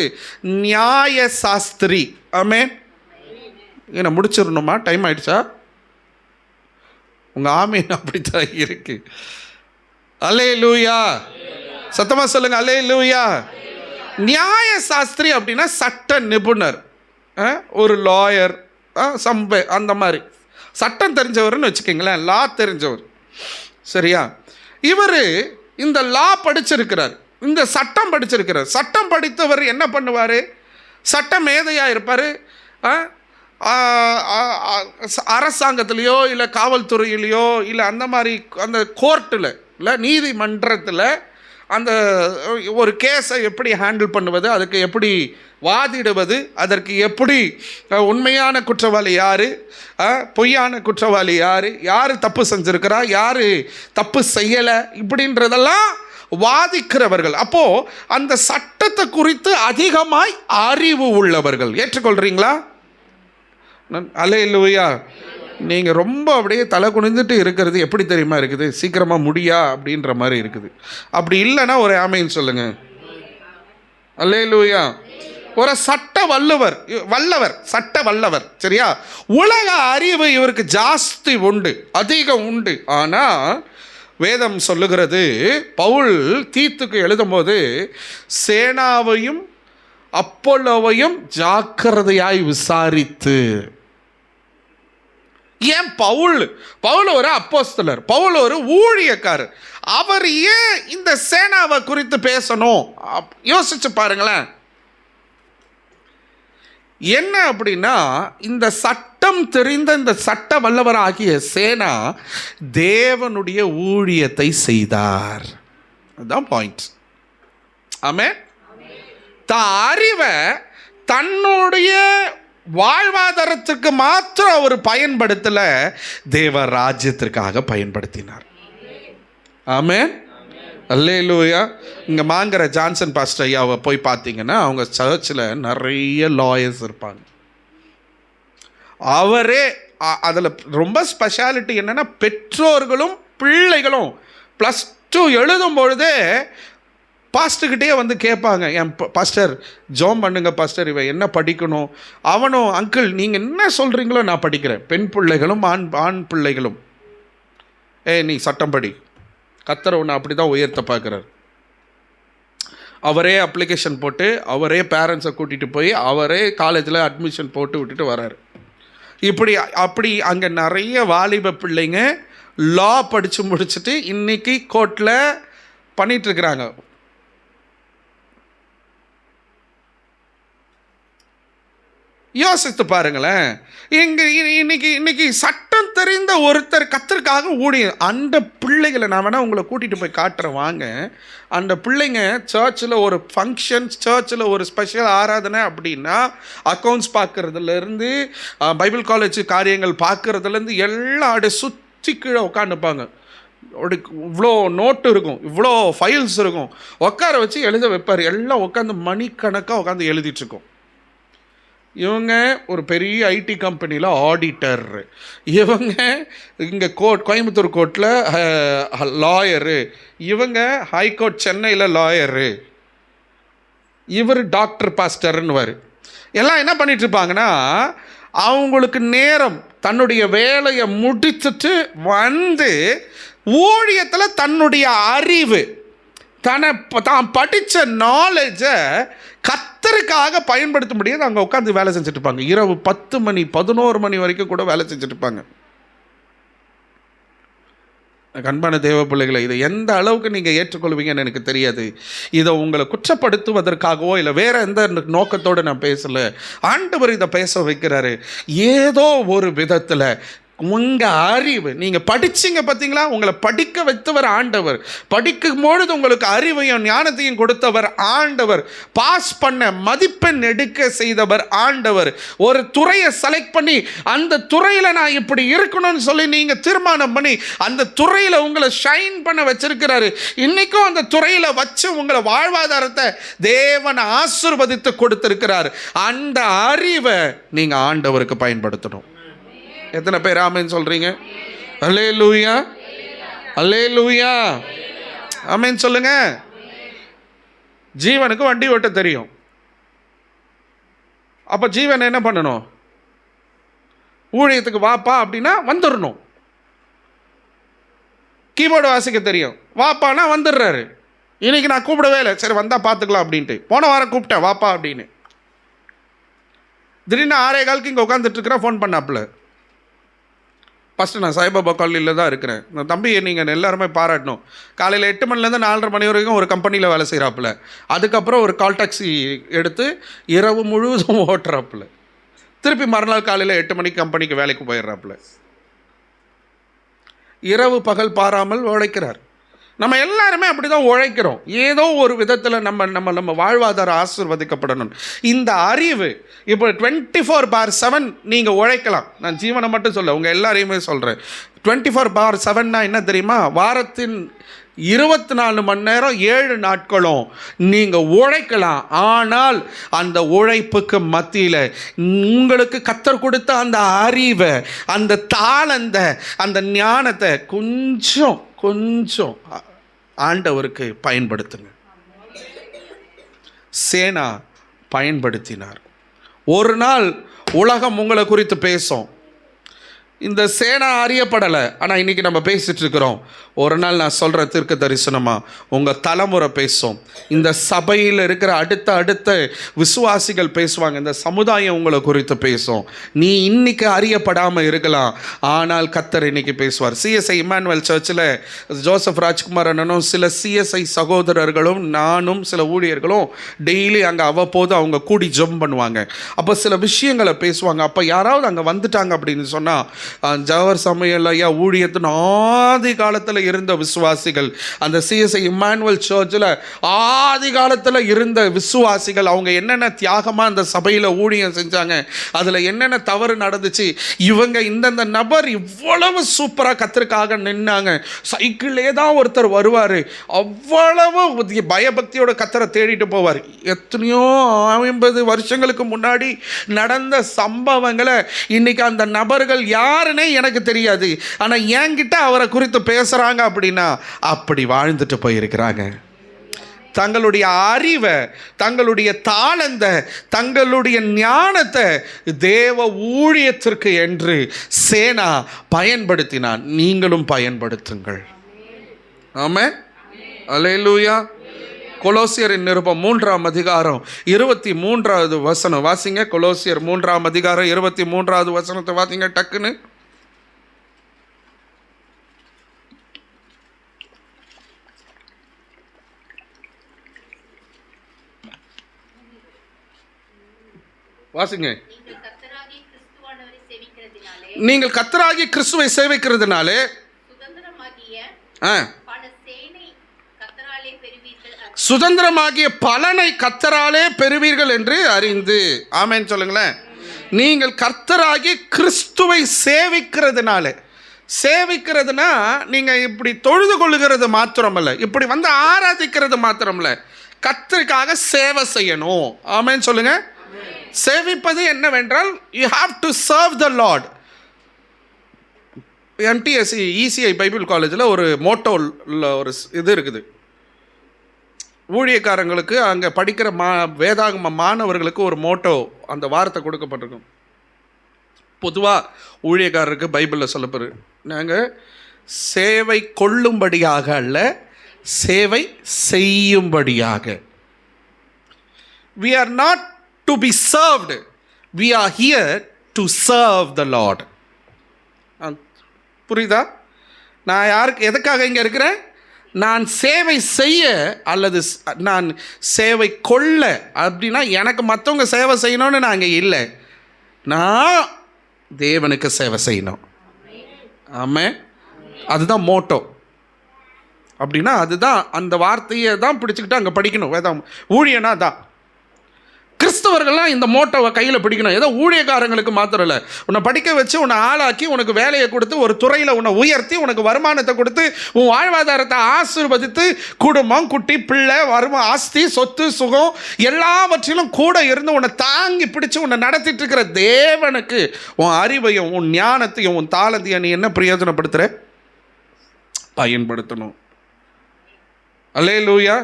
நியாய சாஸ்திரி. ஆமென். என்ன முடிச்சிடணுமா? டைம் ஆயிடுச்சா? உங்கள் ஆமீன் அப்படித்தான் இருக்கு. அல்லேலூயா. சத்தமாக சொல்லுங்க, அல்லேலூயா. நியாய சாஸ்திரி அப்படின்னா சட்ட நிபுணர், ஒரு லாயர், அந்த மாதிரி சட்டம் தெரிஞ்சவர்னு வச்சுக்கிங்களேன், லா தெரிஞ்சவர். சரியா? இவர் இந்த லா படிச்சிருக்கிறார், இந்த சட்டம் படிச்சிருக்கிறார். சட்டம் படித்தவர் என்ன பண்ணுவார்? சட்ட மேதையாக இருப்பார். அரசாங்கத்திலேயோ இல்லை காவல்துறையிலையோ இல்லை அந்த மாதிரி அந்த கோர்ட்டில் இல்லை நீதிமன்றத்தில் அந்த ஒரு கேஸை எப்படி ஹேண்டில் பண்ணுவது, அதுக்கு எப்படி வாதிடுவது, அதற்கு எப்படி உண்மையான குற்றவாளி யார், பொய்யான குற்றவாளி யார் தப்பு செஞ்சுருக்கிறா, யார் தப்பு செய்யலை, இப்படின்றதெல்லாம் வாதிக்கிறவர்கள். அப்போது அந்த சட்டத்தை குறித்து அதிகமாய் அறிவு உள்ளவர்கள். ஏற்றுக்கொள்கிறீங்களா? அல்லேலூயா. நீங்கள் ரொம்ப அப்படியே தலை குனிஞ்சிட்டு இருக்கிறது எப்படி தெரியுமா இருக்குது? சீக்கிரமாக முடியா அப்படின்ற மாதிரி இருக்குது. அப்படி இல்லைன்னா ஒரு ஆமைன்னு சொல்லுங்கள். அல்லேலூயா. ஒரு சட்ட வல்லவர், சட்ட வல்லவர். சரியா? உலக அறிவு இவருக்கு ஜாஸ்தி உண்டு, அதிகம் உண்டு. ஆனால் வேதம் சொல்லுகிறது, பவுல் தீத்துக்கு எழுதும்போது சேனாவையும் அப்போலோவையும் ஜாக்கிரதையாய் விசாரித்து. ஏன் பவுல் ஒரு அப்போஸ்தலர், பவுல் ஒரு ஊழியக்காரர், அவர் ஏன் இந்த சேனாவை குறித்து பேசணும்? யோசிச்சு பாருங்களேன். என்ன அப்படின்னா, இந்த சட்டம் தெரிந்த இந்த சட்ட வல்லவர் ஆகிய சேனா தேவனுடைய ஊழியத்தை செய்தார். அதுதான் பாயிண்ட். ஆமென். அறிவை தன்னுடைய வாழ்வாதாரத்துக்கு மாத்திரம் அவர் பயன்படுத்தல, தேவ ராஜ்யத்திற்காக பயன்படுத்தினார். ஆமென். அல்லேலூயா. இங்கே மாங்கர ஜான்சன் பாஸ்டர் ஐயாவை போய் பார்த்தீங்கன்னா அவங்க சர்ச்சில் நிறைய லாயர்ஸ் இருப்பாங்க. அவரே அதில் ரொம்ப ஸ்பெஷாலிட்டி என்னென்னா, பெற்றோர்களும் பிள்ளைகளும் +2 எழுதும் பொழுதே பாஸ்டர்கிட்டே வந்து கேட்பாங்க, என் பாஸ்டர் ஜோம் பண்ணுங்க பாஸ்டர், இவன் என்ன படிக்கணும். அவனும், அங்கிள் நீங்கள் என்ன சொல்கிறீங்களோ நான் படிக்கிறேன். பெண் பிள்ளைகளும் ஆண் பிள்ளைகளும், நீ சட்டம் படி, கர்த்தர் உன்னை அப்படி தான் உயர்த்த பார்க்குறார். அவரே அப்ளிகேஷன் போட்டு, அவரே பேரண்ட்ஸை கூட்டிகிட்டு போய், அவரே காலேஜில் அட்மிஷன் போட்டு விட்டுட்டு வராரு. அப்படி அங்கே நிறைய வாலிப பிள்ளைங்க லா படித்து முடிச்சுட்டு இன்றைக்கி கோர்ட்டில் பண்ணிகிட்ருக்குறாங்க. யோசித்து பாருங்களேன். இன்னைக்கு சட்டம் தெரிந்த ஒருத்தர் கர்த்தருக்காக ஊழியம், அந்த பிள்ளைகளை நான் வேணால் உங்களை கூட்டிகிட்டு போய் காட்டுறேன் வாங்க. அந்த பிள்ளைங்க சர்ச்சில் ஒரு ஃபங்க்ஷன், சர்ச்சில் ஒரு ஸ்பெஷல் ஆராதனை அப்படின்னா அக்கௌண்ட்ஸ் பார்க்குறதுலேருந்து பைபிள் காலேஜ் காரியங்கள் பார்க்குறதுலேருந்து எல்லாம் அப்படியே சுற்றி கீழே உட்காந்துப்பாங்க. இவ்வளோ நோட்டு இருக்கும், இவ்வளோ ஃபைல்ஸ் இருக்கும், உட்கார வச்சு எழுத வைப்பார். எல்லாம் உட்காந்து மணிக்கணக்காக உட்காந்து எழுதிட்டுருக்கோம். இவங்க ஒரு பெரிய ஐடி கம்பெனியில் ஆடிட்டர், இவங்க இங்கே கோயம்புத்தூர் கோர்ட்டில் லாயரு, இவங்க ஹைகோர்ட் சென்னையில் லாயரு, இவர் டாக்டர் பாஸ்டர்னுவார். எல்லாம் என்ன பண்ணிகிட்ருப்பாங்கன்னா, அவங்களுக்கு நேரம் தன்னுடைய வேலையை முடிச்சுட்டு வந்து ஊழியத்தில் தன்னுடைய அறிவு, தான் படித்த நாலேஜை கர்த்தருக்காக பயன்படுத்த முடியாது. அங்கே உட்காந்து வேலை செஞ்சுட்டு இருப்பாங்க. இரவு 10 மணி 11 மணி வரைக்கும் கூட வேலை செஞ்சுட்டு இருப்பாங்க. அன்பான தேவ பிள்ளைகளை, இதை எந்த அளவுக்கு நீங்கள் ஏற்றுக்கொள்வீங்கன்னு எனக்கு தெரியாது. இதை உங்களை குற்றப்படுத்துவதற்காகவோ இல்லை வேறு எந்த நோக்கத்தோடு நான் பேசலை. ஆண்டவர் இதை பேச வைக்கிறாரு. ஏதோ ஒரு விதத்தில் உங்கள் அறிவு, நீங்கள் படிச்சிங்க பார்த்தீங்களா, உங்களை படிக்க வைத்தவர் ஆண்டவர். படிக்கும் பொழுது உங்களுக்கு அறிவையும் ஞானத்தையும் கொடுத்தவர் ஆண்டவர். பாஸ் பண்ண மதிப்பெண் எடுக்க செய்தவர் ஆண்டவர். ஒரு துறையை செலக்ட் பண்ணி அந்த துறையில் நான் இப்படி இருக்கணும்னு சொல்லி நீங்கள் தீர்மானம் பண்ணி அந்த துறையில் உங்களை ஷைன் பண்ண வச்சிருக்கிறாரு. இன்றைக்கும் அந்த துறையில் வச்சு உங்களை வாழ்வாதாரத்தை தேவன் ஆசீர்வதித்து கொடுத்திருக்கிறார். அந்த அறிவை நீங்கள் ஆண்டவருக்கு பயன்படுத்தணும். எத்தனை பேர் ஆமென் சொல்றீங்க? அல்லேலூயா, அல்லேலூயா, ஆமென் சொல்லுங்க. ஜீவனுக்கு வண்டி ஓட்ட தெரியும். அப்ப ஜீவன் என்ன பண்ணணும்? ஊழியத்துக்கு வாப்பா அப்படின்னா வந்துடணும். கீபோர்டு வாசிக்க தெரியும், வாப்பானா வந்துடுறாரு. இன்னைக்கு நான் கூப்பிடவே இல்லை, சரி வந்தா பார்த்துக்கலாம் அப்படின்ட்டு. போன வாரம் கூப்பிட்டேன் வாப்பா அப்படின்னு. திடீர்னு 6:15 இங்கே உட்காந்துட்டு இருக்கிறேன், ஃபோன் பண்ணாப்புல. ஃபஸ்ட்டு நான் சாய்பாபா காலனியில் தான் இருக்கிறேன். நான் தம்பி நீங்கள் எல்லாருமே பாராட்டணும். காலையில் 8 மணிலேருந்து 4:30 மணி வரைக்கும் ஒரு கம்பெனியில் வேலை செய்கிறாப்புல. அதுக்கப்புறம் ஒரு கால் டாக்ஸி எடுத்து இரவு முழுவதும் ஓட்டுறாப்புல. திருப்பி மறுநாள் காலையில் 8 மணிக்கு கம்பெனிக்கு வேலைக்கு போயிடுறாப்புல. இரவு பகல் பாராமல் உழைக்கிறார். நம்ம எல்லாருமே அப்படி தான் உழைக்கிறோம். ஏதோ ஒரு விதத்தில் நம்ம வாழ்வாதாரம் ஆசீர்வதிக்கப்படணும். இந்த அறிவு இப்போ 24/7 நீங்கள் உழைக்கலாம். நான் ஜீவனை மட்டும் சொல்ல, உங்கள் எல்லாரையுமே சொல்கிறேன். 24/7 என்ன தெரியுமா? வாரத்தின் 24 மணி நேரம் 7 நாட்களும் நீங்கள் உழைக்கலாம். ஆனால் அந்த உழைப்புக்கு மத்தியில் உங்களுக்கு கர்த்தர் கொடுத்த அந்த அறிவை, அந்த தாளந்த, அந்த ஞானத்தை கொஞ்சம் ஆண்டவருக்கு பயன்படுத்துங்க. சேனா பயன்படுத்தினார். ஒரு நாள் உலகம் உங்களை குறித்து பேசும். இந்த சேனா அறியப்படலை, ஆனால் இன்றைக்கி நம்ம பேசிகிட்டு இருக்கிறோம். ஒரு நாள் நான் சொல்கிற தீர்க்க தரிசனமாக உங்கள் தலைமுறை பேசும். இந்த சபையில் இருக்கிற அடுத்த விசுவாசிகள் பேசுவாங்க. இந்த சமுதாயம் உங்களை குறித்து பேசும். நீ இன்றைக்கி அறியப்படாமல் இருக்கலாம், ஆனால் கர்த்தர் இன்றைக்கி பேசுவார். CSI இம்மானுவேல் சர்ச்சில் ஜோசப் ராஜ்குமார் அண்ணனும் சில CSI சகோதரர்களும் நானும் சில ஊழியர்களும் டெய்லி அங்கே அவ்வப்போது அவங்க கூடி ஜெபம் பண்ணுவாங்க. அப்போ சில விஷயங்களை பேசுவாங்க. அப்போ யாராவது அங்கே வந்துட்டாங்க அப்படின்னு சொன்னால், ஜவர் சமையல் ஐயா ஊழியத்தின் ஆதி காலத்தில் இருந்த விசுவாசிகள், அந்த CSI இம்மானுவேல் சர்ச்சில் ஆதி காலத்தில் இருந்த விசுவாசிகள், அவங்க என்னென்ன தியாகமாக அந்த சபையில் ஊழியம் செஞ்சாங்க, அதில் என்னென்ன தவறு நடந்துச்சு, இவங்க இந்தந்த நபர் இவ்வளவு சூப்பராக கர்த்தருக்காக நின்னாங்க. சைக்கிளே தான் ஒருத்தர் வருவார், அவ்வளவு பயபக்தியோட கர்த்தரை தேடிட்டு போவார். எத்தனையோ 50 வருஷங்களுக்கு முன்னாடி நடந்த சம்பவங்களை இன்னைக்கு அந்த நபர்கள் யாருன்னே எனக்கு தெரியாது, ஆனால் என்கிட்ட அவரை குறித்து பேசுகிறாங்க அப்படின்னா அப்படி வாழ்ந்துட்டு போயிருக்கிறாங்க. தங்களுடைய அறிவை, தங்களுடைய தாளந்த, தங்களுடைய ஞானத்தை தேவ ஊழியத்திற்கு என்று சேனா பயன்படுத்தினான். நீங்களும் பயன்படுத்துங்கள். ஆமென். அல்லேலூயா. கொலோசியரின் நிருபம் 3ஆம் அதிகாரம் 23வது வசனம் வாசிங்க. கொலோசியர் 3ஆம் அதிகாரம் 23வது வசனத்தை வாசிங்க டக்குன்னு. வாசிங்க. நீங்கள் கர்த்தராகிய கிறிஸ்துவை சேவிக்கிறதுனாலே சுதந்திரமாகிய பலனை கர்த்தராலே பெறுவீர்கள் என்று அறிந்து. ஆமென் சொல்லுங்களேன். நீங்கள் கர்த்தராகிய கிறிஸ்துவை சேவிக்கிறதுனால, சேவிக்கிறதுனா நீங்கள் இப்படி தொழுது கொள்ளுகிறது மாத்திரமல்ல, இப்படி வந்து ஆராதிக்கிறது மாத்திரமல்ல, கர்த்தருக்காக சேவை செய்யணும். ஆமென் சொல்லுங்க. சேவிப்பது என்னவென்றால் you have to serve the Lord. MTSC ECI Bible காலேஜில் ஒரு மோட்டோவில் ஒரு இது இருக்குது. ஊழியக்காரங்களுக்கு அங்கே படிக்கிற வேதாகம மாணவர்களுக்கு ஒரு மோட்டோ அந்த வார்த்தை கொடுக்கப்பட்டிருக்கும். பொதுவாக ஊழியக்காரருக்கு பைபிளில் சொல்லப்படுது, நாங்கள் சேவை கொள்ளும்படியாக அல்ல, சேவை செய்யும்படியாக. We are not to be served, we are here to serve the Lord. புரியுதா? நான் யாருக்கு எதுக்காக இங்கே இருக்கிறேன்? நான் சேவை செய்ய அல்லது நான் சேவை கொள்ள. அப்படின்னா எனக்கு மற்றவங்க சேவை செய்யணும்னு நான் இங்கே இல்லை, நான் தேவனுக்கு சேவை செய்யணும். ஆமாம், அதுதான் மோட்டோ. அப்படின்னா அதுதான், அந்த வார்த்தையை தான் பிடிச்சிக்கிட்டு அங்கே படிக்கணும். வேதாம் ஊழியனா தான். கிறிஸ்தவர்கள்லாம் இந்த மோட்டோவை கையில் பிடிக்கணும். ஏதோ ஊழியக்காரங்களுக்கு மாத்திரம் இல்லை, உன்னை படிக்க வச்சு உன்னை ஆளாக்கி உனக்கு வேலையை கொடுத்து ஒரு துறையில் உன்னை உயர்த்தி உனக்கு வருமானத்தை கொடுத்து உன் வாழ்வாதாரத்தை ஆசீர்வதித்து குடும்பம், குட்டி, பிள்ளை, ஆஸ்தி, சொத்து, சுகம் எல்லாவற்றிலும் கூட இருந்து உன்னை தாங்கி பிடிச்சி உன்னை நடத்திட்டு இருக்கிற தேவனுக்கு உன் அறிவையும் உன் ஞானத்தையும் உன் தாளந்தையும் நீ என்ன பிரயோஜனப்படுத்துகிற? பயன்படுத்தணும். அல்லேலூயா,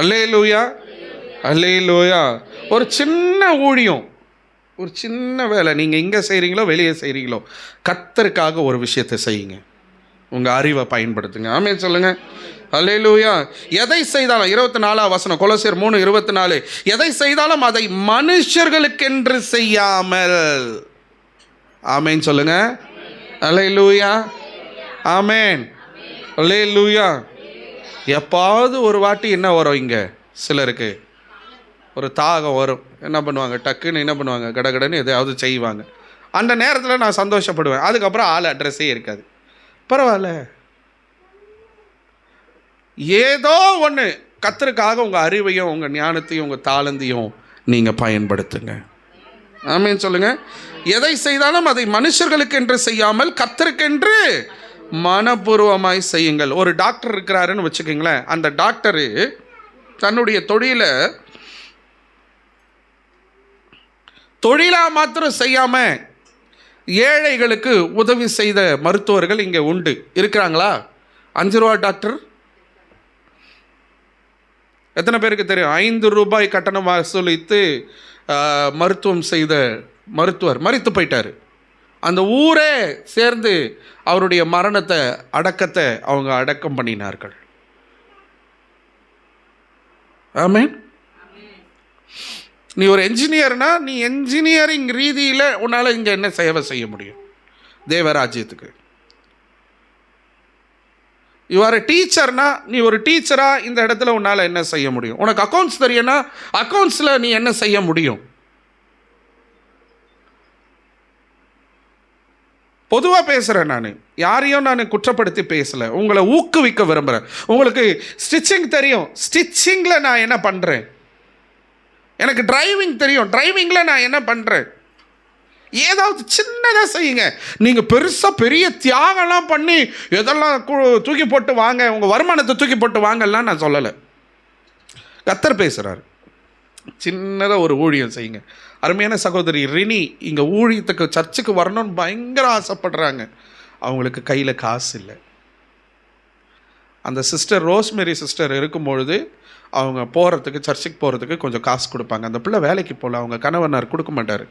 அல்லேலூயா, அல்லேலூயா. ஒரு சின்ன ஊழியம், ஒரு சின்ன வேலை, நீங்கள் இங்கே செய்கிறீங்களோ வெளியே செய்கிறீங்களோ, கர்த்தருக்காக ஒரு விஷயத்தை செய்யுங்க. உங்கள் அறிவை பயன்படுத்துங்க. ஆமென் சொல்லுங்கள். அல்லேலூயா. எதை செய்தாலும் 24ஆம் வசனம் கொலோசியர் 3:24, எதை செய்தாலும் அதை மனுஷர்களுக்கென்று செய்யாமல். ஆமென் சொல்லுங்கள். அல்லேலூயா, ஆமென், அல்லேலூயா. எப்பாவது ஒரு வாட்டி என்ன வரும், இங்கே சிலருக்கு ஒரு தாகம் வரும். என்ன பண்ணுவாங்க? டக்குன்னு என்ன பண்ணுவாங்க? கடகடன்னு எதையாவது செய்வாங்க. அந்த நேரத்தில் நான் சந்தோஷப்படுவேன். அதுக்கப்புறம் ஆள் அட்ரஸே இருக்காது. பரவாயில்ல, ஏதோ ஒன்று கர்த்தருக்காக உங்கள் அறிவையும் உங்கள் ஞானத்தையும் உங்கள் தாளந்தையும் நீங்கள் பயன்படுத்துங்க. ஆமென் சொல்லுங்கள். எதை செய்தாலும் அதை மனுஷர்களுக்கென்று செய்யாமல் கர்த்தருக்கென்று மனப்பூர்வமாய் செய்யுங்கள். ஒரு டாக்டர் இருக்கிறாருன்னு வச்சுக்கோங்களேன். அந்த டாக்டரு தன்னுடைய தொழிலாக மாத்திரம் செய்யாமல் ஏழைகளுக்கு உதவி செய்த மருத்துவர்கள் இங்கே உண்டு. இருக்கிறாங்களா? 5 ரூபா டாக்டர் எத்தனை பேருக்கு தெரியும்? 5 ரூபாய் கட்டணம் வசூலித்து மருத்துவம் செய்த மருத்துவர் மரித்து போயிட்டார். அந்த ஊரே சேர்ந்து அவருடைய மரணத்தை, அடக்கத்தை அவங்க அடக்கம் பண்ணினார்கள். ஆமென். நீ ஒரு என்ஜினியர்னா, நீ என்ஜினியரிங் ரீதியில் உன்னால் இங்கே என்ன சேவை செய்ய முடியும் தேவராஜ்யத்துக்கு? யூ ஆர் எ டீச்சர்னா, நீ ஒரு டீச்சராக இந்த இடத்துல உன்னால் என்ன செய்ய முடியும்? உனக்கு அக்கௌண்ட்ஸ் தெரியும்னா அக்கௌண்ட்ஸில் நீ என்ன செய்ய முடியும்? பொதுவாக பேசுகிறேன், நான் யாரையும் நான் குற்றப்படுத்தி பேசலை, உங்களை ஊக்குவிக்க விரும்புகிறேன். உங்களுக்கு ஸ்டிச்சிங் தெரியும், ஸ்டிச்சிங்கில் நான் என்ன பண்ணுறேன்? எனக்கு டிரைவிங் தெரியும், டிரைவிங்கில் நான் என்ன பண்ணுறேன்? ஏதாவது சின்னதாக செய்யுங்க. நீங்கள் பெருசாக பெரிய தியாகம்லாம் பண்ணி எதெல்லாம் தூக்கி போட்டு வாங்க, உங்கள் வருமானத்தை தூக்கி போட்டு வாங்கலாம் நான் சொல்லலை. கர்த்தர் பேசுகிறார். சின்னதாக ஒரு ஊழியம் செய்யுங்க. அருமையான சகோதரி ரினி இங்கே ஊழியத்துக்கு சர்ச்சுக்கு வரணும்னு பயங்கர ஆசைப்படுறாங்க. அவங்களுக்கு கையில் காசு இல்லை. அந்த சிஸ்டர் ரோஸ்மெரி சிஸ்டர் இருக்கும்பொழுது அவங்க போகிறதுக்கு, சர்ச்சுக்கு போகிறதுக்கு கொஞ்சம் காசு கொடுப்பாங்க. அந்த பிள்ளை வேலைக்கு போகல, அவங்க கணவனார் கொடுக்க மாட்டார்.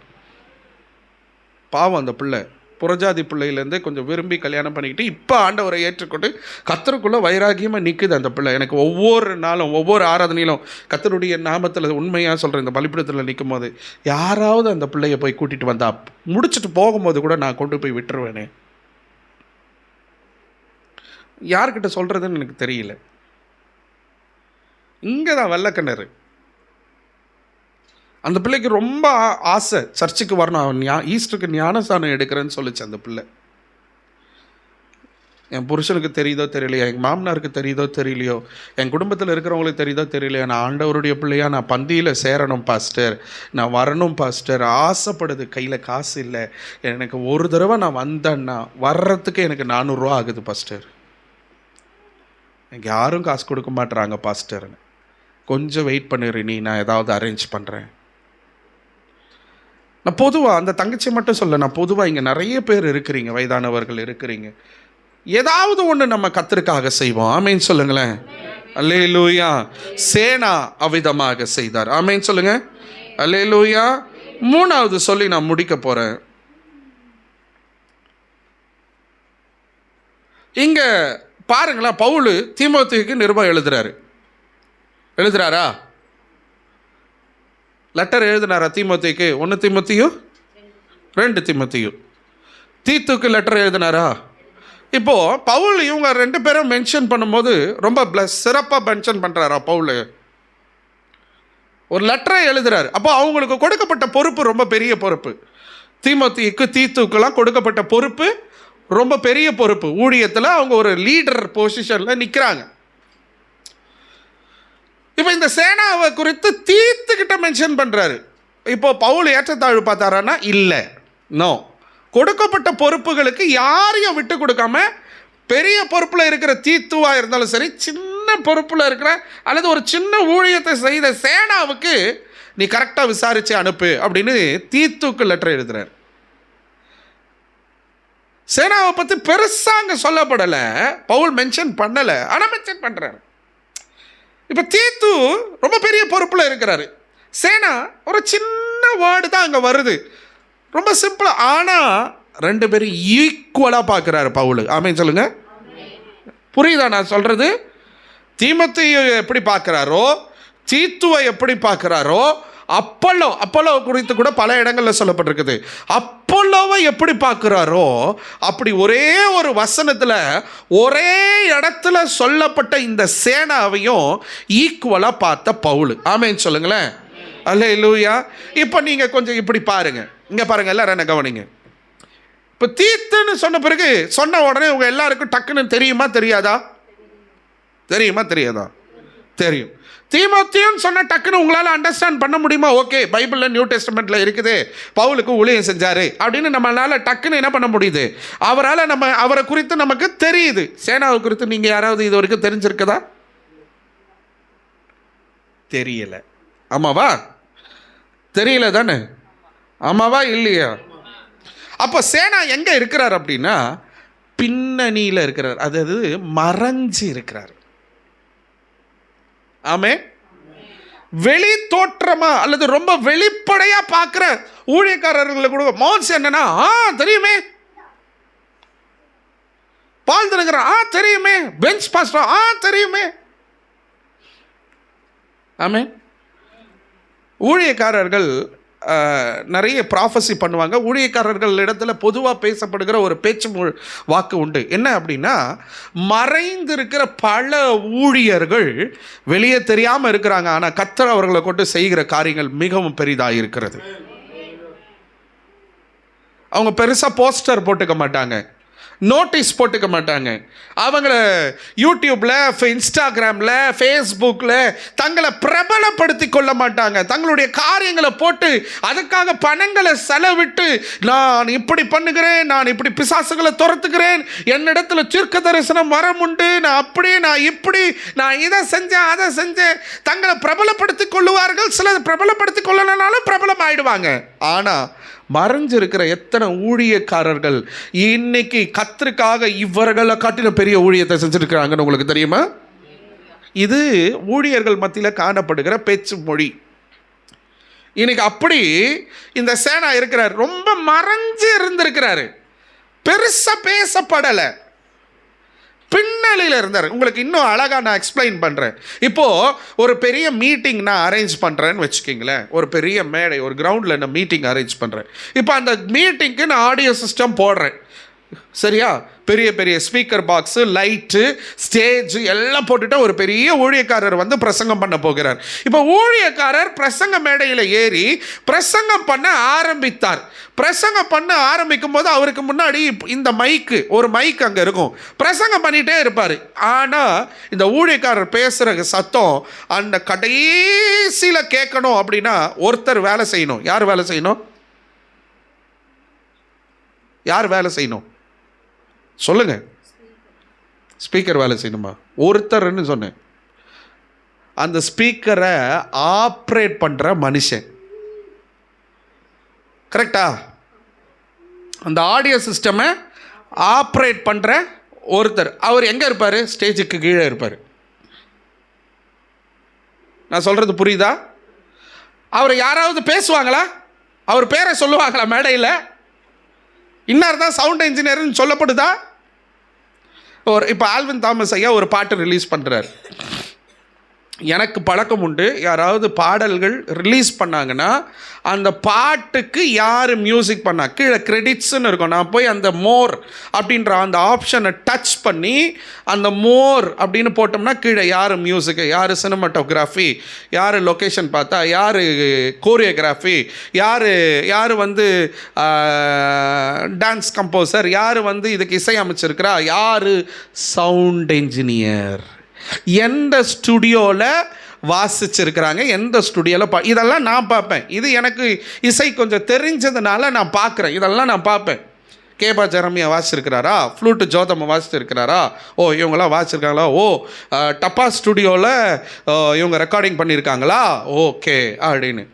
பாவம் அந்த பிள்ளை புறஜாதி பிள்ளையிலேருந்தே கொஞ்சம் விரும்பி கல்யாணம் பண்ணிக்கிட்டு இப்போ ஆண்டவரை ஏற்றுக்கொண்டு கர்த்தருக்குள்ளே வைராகியமாக நிற்குது அந்த பிள்ளை. எனக்கு ஒவ்வொரு நாளும் ஒவ்வொரு ஆராதனையிலும் கர்த்தருடைய நாமத்தில் உண்மையாக சொல்கிறேன், இந்த பலிபீடத்தில் நிற்கும் போது யாராவது அந்த பிள்ளையை போய் கூட்டிகிட்டு வந்தா முடிச்சுட்டு போகும்போது கூட நான் கொண்டு போய் விட்டுருவேனே. யார்கிட்ட சொல்கிறதுன்னு எனக்கு தெரியல. இங்கே தான் வெள்ளக்கிணறு. அந்த பிள்ளைக்கு ரொம்ப ஆசை சர்ச்சுக்கு வரணும். அவன் ஈஸ்டருக்கு ஞானஸ்தானம் எடுக்கிறேன்னு சொல்லிச்சு அந்த பிள்ளை. என் புருஷனுக்கு தெரியுதோ தெரியலையோ, எங்கள் மாமனாருக்கு தெரியுதோ தெரியலையோ, என் குடும்பத்தில் இருக்கிறவங்களுக்கு தெரியுதோ தெரியலையோ, நான் ஆண்டவருடைய பிள்ளையா நான் பந்தியில் சேரணும் பாஸ்டர், நான் வரணும் பாஸ்டர் ஆசைப்படுது. கையில் காசு இல்லை, எனக்கு ஒரு தடவை நான் வந்தேன்னா வர்றதுக்கு எனக்கு 400 ரூபா ஆகுது பாஸ்டர், எனக்கு யாரும் காசு கொடுக்க மாட்டுறாங்க பாஸ்டர்னு. கொஞ்சம் வெயிட் பண்ணிடு, நீ நான் ஏதாவது அரேஞ்ச் பண்ணுறேன். நான் பொதுவாக அந்த தங்கச்சி மட்டும் சொல்ல, நான் பொதுவாக இங்கே நிறைய பேர் இருக்கிறீங்க, வயதானவர்கள் இருக்கிறீங்க. ஏதாவது ஒன்று நம்ம கர்த்தருக்காக செய்வோம். ஆமேன் சொல்லுங்களேன். அல்லேலூயா. சேனா அவ்விதமாக செய்தார். ஆமேன் சொல்லுங்க. அல்லேலூயா. 3வது சொல்லி நான் முடிக்க போகிறேன். இங்கே பாருங்களேன், பவுல் தீமோத்தேயுக்கு நிருபம் எழுதுறாரா? லெட்டர் எழுதினாரா தீமோத்தேயுக்கு? 1 தீமோத்தேயு 2 தீமோத்தேயு. தீத்துக்கு லெட்டர் எழுதினாரா? இப்போது பவுல் இவங்க 2 பேரும் மென்ஷன் பண்ணும்போது ரொம்ப சிறப்பாக மென்ஷன் பண்ணுறாரா பவுல்? ஒரு லெட்டரை எழுதுறாரு. அப்போ அவங்களுக்கு கொடுக்கப்பட்ட பொறுப்பு ரொம்ப பெரிய பொறுப்பு. தீமோத்தேயுக்கு தீத்துக்கெல்லாம் கொடுக்கப்பட்ட பொறுப்பு ரொம்ப பெரிய பொறுப்பு. ஊழியத்தில் அவங்க ஒரு லீடர் பொசிஷனில் நிற்கிறாங்க. இப்போ இந்த சேனாவை குறித்து தீத்துக்கிட்ட மென்ஷன் பண்ணுறாரு. இப்போ பவுல் ஏற்றத்தாழ்வு பார்த்தாரான்னா இல்லை, நோ. கொடுக்கப்பட்ட பொறுப்புகளுக்கு யாரையும் விட்டு கொடுக்காம பெரிய பொறுப்பில் இருக்கிற தீத்துவாக இருந்தாலும் சரி, சின்ன பொறுப்பில் இருக்கிற அல்லது ஒரு சின்ன ஊழியத்தை செய்த சேனாவுக்கு நீ கரெக்டாக விசாரித்து அனுப்பு அப்படின்னு தீத்துக்கு லெட்டர் எழுதுறாரு. சேனாவை பற்றி பெருசாக அங்கே சொல்லப்படலை, பவுல் மென்ஷன் பண்ணலை, ஆனால் மென்ஷன் பண்ணுறாரு. இப்போ தீத்து ரொம்ப பெரிய பொறுப்பில் இருக்கிறாரு, சேனா ஒரு சின்ன வேர்டு தான் அங்கே வருது, ரொம்ப சிம்பிளாக. ஆனால் 2 பேரும் ஈக்குவலாக பார்க்குறாரு பவுல். ஆமேன் சொல்லுங்க. புரியுதா நான் சொல்கிறது? தீமோத்தேயுவை எப்படி பார்க்குறாரோ, தீத்துவை எப்படி பார்க்குறாரோ, அப்பல்லோ குறித்து கூட பல இடங்களில் சொல்லப்பட்டிருக்குது. அப்பல்லோவை எப்படி பார்க்குறாரோ அப்படி ஒரே ஒரு வசனத்தில் ஒரே இடத்துல சொல்லப்பட்ட இந்த சேனாவையும் ஈக்குவலாக பார்த்த பவுல். ஆமேன்னு சொல்லுங்களேன். அல்லேலூயா. இப்போ நீங்கள் கொஞ்சம் இப்படி பாருங்கள், இங்கே பாருங்கள், எல்லாரும் என்ன கவனிங்க. இப்போ தீத்துன்னு சொன்ன பிறகு சொன்ன உடனே உங்க எல்லாருக்கும் டக்குன்னு தெரியுமா தெரியாதா? தெரியும். தீமோத்தேயுன்னு சொன்ன டக்குன்னு உங்களால் அண்டர்ஸ்டாண்ட் பண்ண முடியுமா? ஓகே, பைபிளில் நியூ டெஸ்டமெண்ட்டில் இருக்குது, பவுலுக்கு ஊழியம் செஞ்சார் அப்படின்னு நம்மளால் டக்குன்னு என்ன பண்ண முடியுது? அவரை குறித்து நமக்கு தெரியுது. சேனாவை குறித்து நீங்கள் யாராவது இது வரைக்கும் தெரிஞ்சிருக்குதா? தெரியல. ஆமாவா? தெரியல தானே? ஆமாவா இல்லையா? அப்போ சேனா எங்கே இருக்கிறார் அப்படின்னா பின்னணியில் இருக்கிறார், அதாவது மறைஞ்சு இருக்கிறார். ஆமே. வெளி தோற்றமா அல்லது ரொம்ப வெளிப்படையா பார்க்கிற ஊழியக்காரர்களை கூட மோன்ஸ் என்னன்னா தெரியுமே, பால் தருகிற தெரியுமே, பெஞ்ச் பாஸ்டர் தெரியுமே. ஆமே. ஊழியக்காரர்கள் நிறைய ப்ராஃபஸி பண்ணுவாங்க. ஊழியக்காரர்கள் இடத்துல பொதுவாக பேசப்படுகிற ஒரு பேச்சு வாக்கு உண்டு. என்ன அப்படின்னா, மறைந்திருக்கிற பல ஊழியர்கள் வெளியே தெரியாமல் இருக்கிறாங்க, ஆனால் கர்த்தர் அவர்களை கொண்டு செய்கிற காரியங்கள் மிகவும் பெரிதாக இருக்கிறது. அவங்க பெருசாக போஸ்டர் போட்டுக்க மாட்டாங்க, நோட்டீஸ் போட்டுக்க மாட்டாங்க. அவங்கள யூடியூப்பில், இன்ஸ்டாகிராமில், ஃபேஸ்புக்கில் தங்களை பிரபலப்படுத்தி கொள்ள மாட்டாங்க. தங்களுடைய காரியங்களை போட்டு அதுக்காக பணங்களை செலவிட்டு நான் இப்படி பண்ணுகிறேன், நான் இப்படி பிசாசுகளை துரத்துக்கிறேன், என்னிடத்துல தீர்க்க தரிசனம் வரம் உண்டு, நான் அப்படி, நான் இப்படி, நான் இதை செஞ்சேன், அதை செஞ்சேன், தங்களை பிரபலப்படுத்தி கொள்ளுவார்கள். சிலர் பிரபலப்படுத்தி கொள்ளனாலும் பிரபலம் ஆயிடுவாங்க. ஆனால் மறைஞ்சிருக்கிற எத்தனை ஊழியக்காரர்கள் இன்னைக்கு கர்த்தருக்காக இவர்களை காட்டிலும் பெரிய ஊழியத்தை செஞ்சுருக்கிறாங்கன்னு உங்களுக்கு தெரியுமா? இது ஊழியர்கள் மத்தியில் காணப்படுகிற பேச்சு மொழி. இன்னைக்கு அப்படி இந்த சேனா இருக்கிறார், ரொம்ப மறைஞ்சு இருந்திருக்கிறாரு, பெருசா பேசப்படலை, பின்னணியில் இருந்தார். உங்களுக்கு இன்னும் அழகாக நான் எக்ஸ்பிளைன் பண்ணுறேன். இப்போது ஒரு பெரிய மீட்டிங் நான் அரேஞ்ச் பண்ணுறேன்னு வச்சுக்கிங்களேன், ஒரு பெரிய மேடை, ஒரு கிரவுண்டில் நான் மீட்டிங் அரேஞ்ச் பண்ணுறேன். இப்போ அந்த மீட்டிங்க்கு நான் ஆடியோ சிஸ்டம் போடுறேன், சரியா? பெரிய பெரிய ஸ்பீக்கர் பாக்ஸு, லைட்டு, ஸ்டேஜ் எல்லாம் போட்டுட்டு ஒரு பெரிய ஊழியக்காரர் வந்து பிரசங்கம் பண்ண போகிறார். இப்போ ஊழியக்காரர் பிரசங்க மேடையில் ஏறி பிரசங்கம் பண்ண ஆரம்பித்தார். பிரசங்கம் பண்ண ஆரம்பிக்கும் போது அவருக்கு முன்னாடி இந்த மைக்கு, ஒரு மைக் அங்கே இருக்கும், பிரசங்கம் பண்ணிகிட்டே இருப்பார். ஆனால் இந்த ஊழியக்காரர் பேசுகிற சத்தம் அந்த கடைசியில் கேட்கணும் அப்படின்னா ஒருத்தர் வேலை செய்யணும். யார் வேலை செய்யணும்? யார் வேலை செய்யணும் சொல்லுங்க? ஸ்பீக்கர் வேலை செய்யணுமா? ஒருத்தர்ன்னு சொன்னேன். அந்த ஸ்பீக்கரை ஆப்ரேட் பண்ணுற மனுஷன், கரெக்டா? அந்த ஆடியோ சிஸ்டமை ஆப்ரேட் பண்ணுற ஒருத்தர். அவர் எங்கே இருப்பார்? ஸ்டேஜுக்கு கீழே இருப்பார். நான் சொல்கிறது புரியுதா? அவர் யாராவது பேசுவாங்களா? அவர் பேரை சொல்லுவாங்களா மேடையில்? இன்னார் தான் சவுண்ட் இன்ஜினியர்னு சொல்லப்படுதா? இப்போ ஆல்வின் தாமஸ் ஐயா ஒரு பாட்டு ரிலீஸ் பண்ணுறார். எனக்கு பழக்கம் உண்டு, யாராவது பாடல்கள் ரிலீஸ் பண்ணாங்கன்னா அந்த பாட்டுக்கு யார் மியூசிக் பண்ணா கீழே கிரெடிட்ஸ்ன்னு இருக்கும். நான் போய் அந்த மோர் அப்படின்ற அந்த ஆப்ஷனை டச் பண்ணி அந்த மோர் அப்படின்னு போட்டோம்னா கீழே யார் மியூசிக்கு, யார் சினிமாட்டோகிராஃபி, யார் லொக்கேஷன் பார்த்தா, யார் கோரியோகிராஃபி, யார் வந்து டான்ஸ் கம்போசர், யார் வந்து இதுக்கு இசை அமைச்சிருக்கிறா, யார் சவுண்ட் இன்ஜினியர், எந்த ஸ்டுடியோவில் வாசிச்சிருக்கிறாங்க, எந்த ஸ்டுடியோவில் இதெல்லாம் நான் பார்ப்பேன். இது எனக்கு இசை கொஞ்சம் தெரிஞ்சதுனால நான் பார்க்குறேன், இதெல்லாம் நான் பார்ப்பேன். கேபா ஜெரமியா வாசிச்சிருக்கிறாரா, ஃப்ளூட்டு ஜோதம் வாசிச்சிருக்கிறாரா, ஓ இவங்களாம் வாசிச்சிருக்காங்களா, ஓ டப்பா ஸ்டுடியோவில் இவங்க ரெக்கார்டிங் பண்ணியிருக்காங்களா, ஓகே அப்படின்னு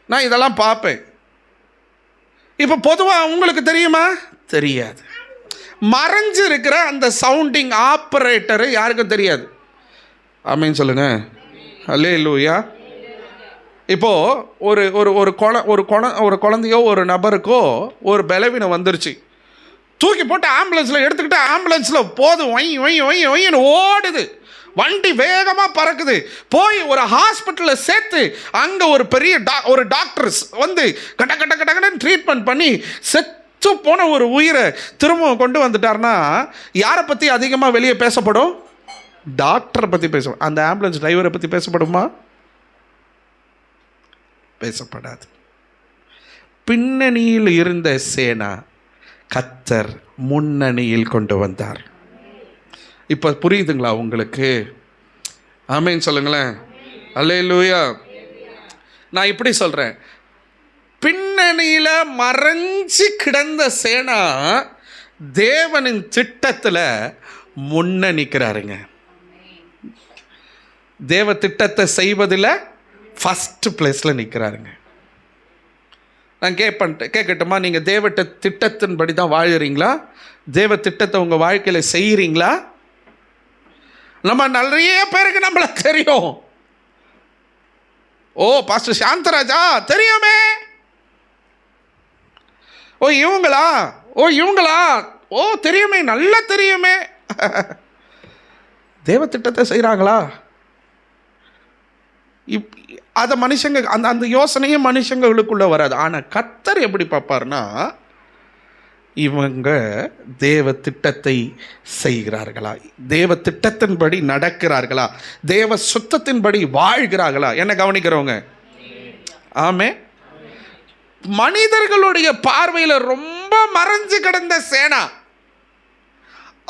நான் இதெல்லாம் பார்ப்பேன். இப்போ பொதுவாக உங்களுக்கு தெரியுமா? தெரியாது. மறைஞ்சு இருக்கிற அந்த சவுண்டிங் ஆப்ரேட்டரு யாருக்கும் தெரியாது. ஆமீன் சொல்லுங்க. அல்லேலூயா. இப்போது ஒரு குழந்தையோ ஒரு நபருக்கோ ஒரு பலவீனம் வந்துருச்சு, தூக்கி போட்டு ஆம்புலன்ஸில் எடுத்துக்கிட்டு ஆம்புலன்ஸில் போதும் ஒய் ஒய் ஒய் ஒய்ன்னு ஓடுது, வண்டி வேகமாக பறக்குது, போய் ஒரு ஹாஸ்பிட்டலில் சேர்த்து அங்கே ஒரு பெரிய ஒரு டாக்டர்ஸ் வந்து கட்ட கட்ட கட்டன்னு ட்ரீட்மெண்ட் பண்ணி போன ஒரு உயிரை திரும்ப கொண்டு வந்துட்டார்னா யாரை பற்றி அதிகமாக வெளியே பேசப்படும்? டாக்டரை பற்றி பேச. அந்த ஆம்புலன்ஸ் டிரைவரை பற்றி பேசப்படுமா? பேசப்படாது. பின்னணியில் இருந்த சேனா கர்த்தர் முன்னணியில் கொண்டு வந்தார். இப்போ புரியுதுங்களா உங்களுக்கு? ஆமேன் சொல்லுங்களேன். அல்லேலூயா. நான் இப்படி சொல்கிறேன், பின்னணியில் மறைஞ்சு கிடந்த சேனா தேவனின் திட்டத்தில் முன்னணிக்கிறாருங்க. தேவ திட்டத்தை செய்வதில் ஃபஸ்ட்டு பிளேஸில் நிற்கிறாருங்க. நான் கேட்கட்டுமா? நீங்கள் தேவ திட்டத்தின்படி தான் வாழுறீங்களா? தேவ திட்டத்தை உங்கள் வாழ்க்கையில் செய்கிறீங்களா? நம்ம நிறைய பேருக்கு நம்மள தெரியும். ஓ பாஸ்டர் சாந்தராஜா தெரியுமே, ஓ இவங்களா, ஓ இவங்களா, ஓ தெரியுமே, நல்லா தெரியுமே. தேவ திட்டத்தை செய்கிறாங்களா? அதை மனுஷங்க அந்த யோசனையும் மனுஷங்களுக்குள்ளே வராது. ஆனால் கர்த்தர் எப்படி பார்ப்பார்னா, இவங்க தேவ திட்டத்தை செய்கிறார்களா, தேவ திட்டத்தின்படி நடக்கிறார்களா, தேவ சுத்தத்தின்படி வாழ்கிறார்களா என்ன கவனிக்கிறவங்க. ஆமே. மனிதர்களுடைய பார்வையில் ரொம்ப மறைஞ்சு கிடந்த சேனா,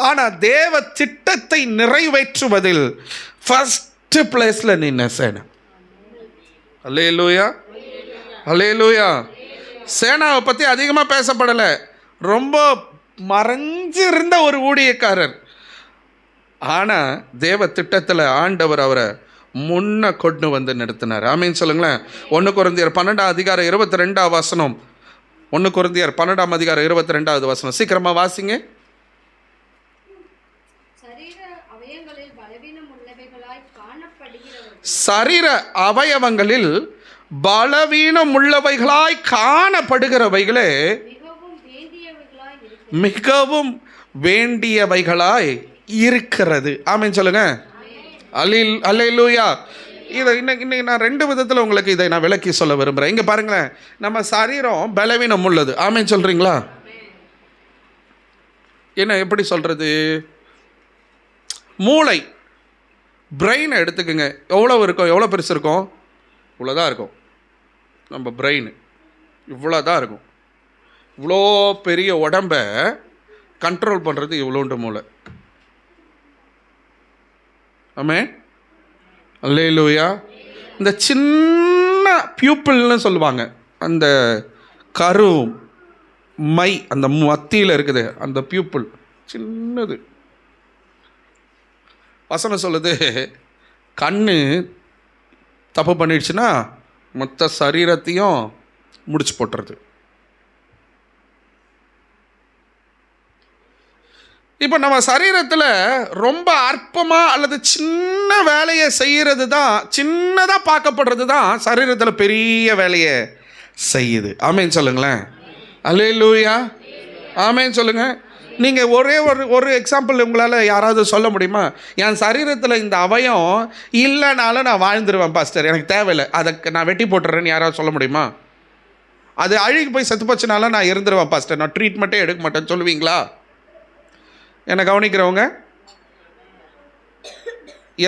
ஆனால் தேவ திட்டத்தை நிறைவேற்றுவதில் ஃபர்ஸ்ட் பிளேஸில் நின்ன சேனா. அல்லேலூயா, அல்லேலூயா. சேனாவை பற்றி அதிகமாக பேசப்படலை, ரொம்ப மறைஞ்சு இருந்த ஒரு ஊழியக்காரர். ஆனால் தேவ திட்டத்தில் ஆண்டவர் அவரை முன்ன கொண்டு வந்து நிறுத்தினார். ஆமீன் சொல்லுங்களேன். 1 கொரிந்தியர் 12:22 1 கொரிந்தியர் 12:22 சீக்கிரமா வாசிங்க. சரீர அவயவங்களில் பலவீனம் உள்ளவைகளாய் காணப்படுகிறவைகளே மிகவும் வேண்டியவைகளாய் இருக்கிறது. ஆமீன் சொல்லுங்க. அல்லேலூயா. இதை இன்னைக்கு நான் 2 விதத்தில் உங்களுக்கு இதை நான் விளக்கி சொல்ல விரும்புகிறேன். இங்கே பாருங்களேன், நம்ம சரீரம் பலவீனம் உள்ளது. ஆமீன் சொல்கிறீங்களா? என்ன எப்படி சொல்கிறது? மூளை, பிரெயினை எடுத்துக்கோங்க. எவ்வளோ இருக்கும்? எவ்வளோ பெருசு இருக்கும்? இவ்வளோதான் இருக்கும். நம்ம பிரெயின் இவ்வளோ தான் இருக்கும். இவ்வளோ பெரிய உடம்பை கண்ட்ரோல் பண்ணுறது இவ்வளோண்டு மூளை. ஆமென். அல்லேலூயா. இந்த சின்ன பியூப்பிள்னு சொல்லுவாங்க, அந்த கரு மை அந்த மத்தியில் இருக்குது, அந்த பியூப்பிள் சின்னது. வசனம் சொல்லுது, கண்ணு தப்பு பண்ணிடுச்சுன்னா மொத்த சரீரத்தையும் முடிச்சு போட்டுறது. இப்போ நம்ம சரீரத்தில் ரொம்ப அற்பமாக அல்லது சின்ன வேலையை செய்கிறது தான், சின்னதாக பார்க்கப்படுறது தான் சரீரத்தில் பெரிய வேலையை செய்யுது. ஆமேன் சொல்லுங்களேன். அல்லேலூயா. ஆமேன் சொல்லுங்கள். நீங்கள் ஒரு எக்ஸாம்பிள் உங்களால் யாராவது சொல்ல முடியுமா? என் சரீரத்தில் இந்த அவயம் இல்லைனாலும் நான் வாழ்ந்துருவேன் பாஸ்டர், எனக்கு தேவையில்லை, அதை நான் வெட்டி போட்டுறேன்னு யாராவது சொல்ல முடியுமா? அது அழுகி போய் செத்து போச்சுனாலும் நான் இருந்துருவேன் பாஸ்டர், நான் ட்ரீட்மெண்ட்டே எடுக்க மாட்டேன்னு சொல்லுவீங்களா? என்னை கவனிக்கிறவங்க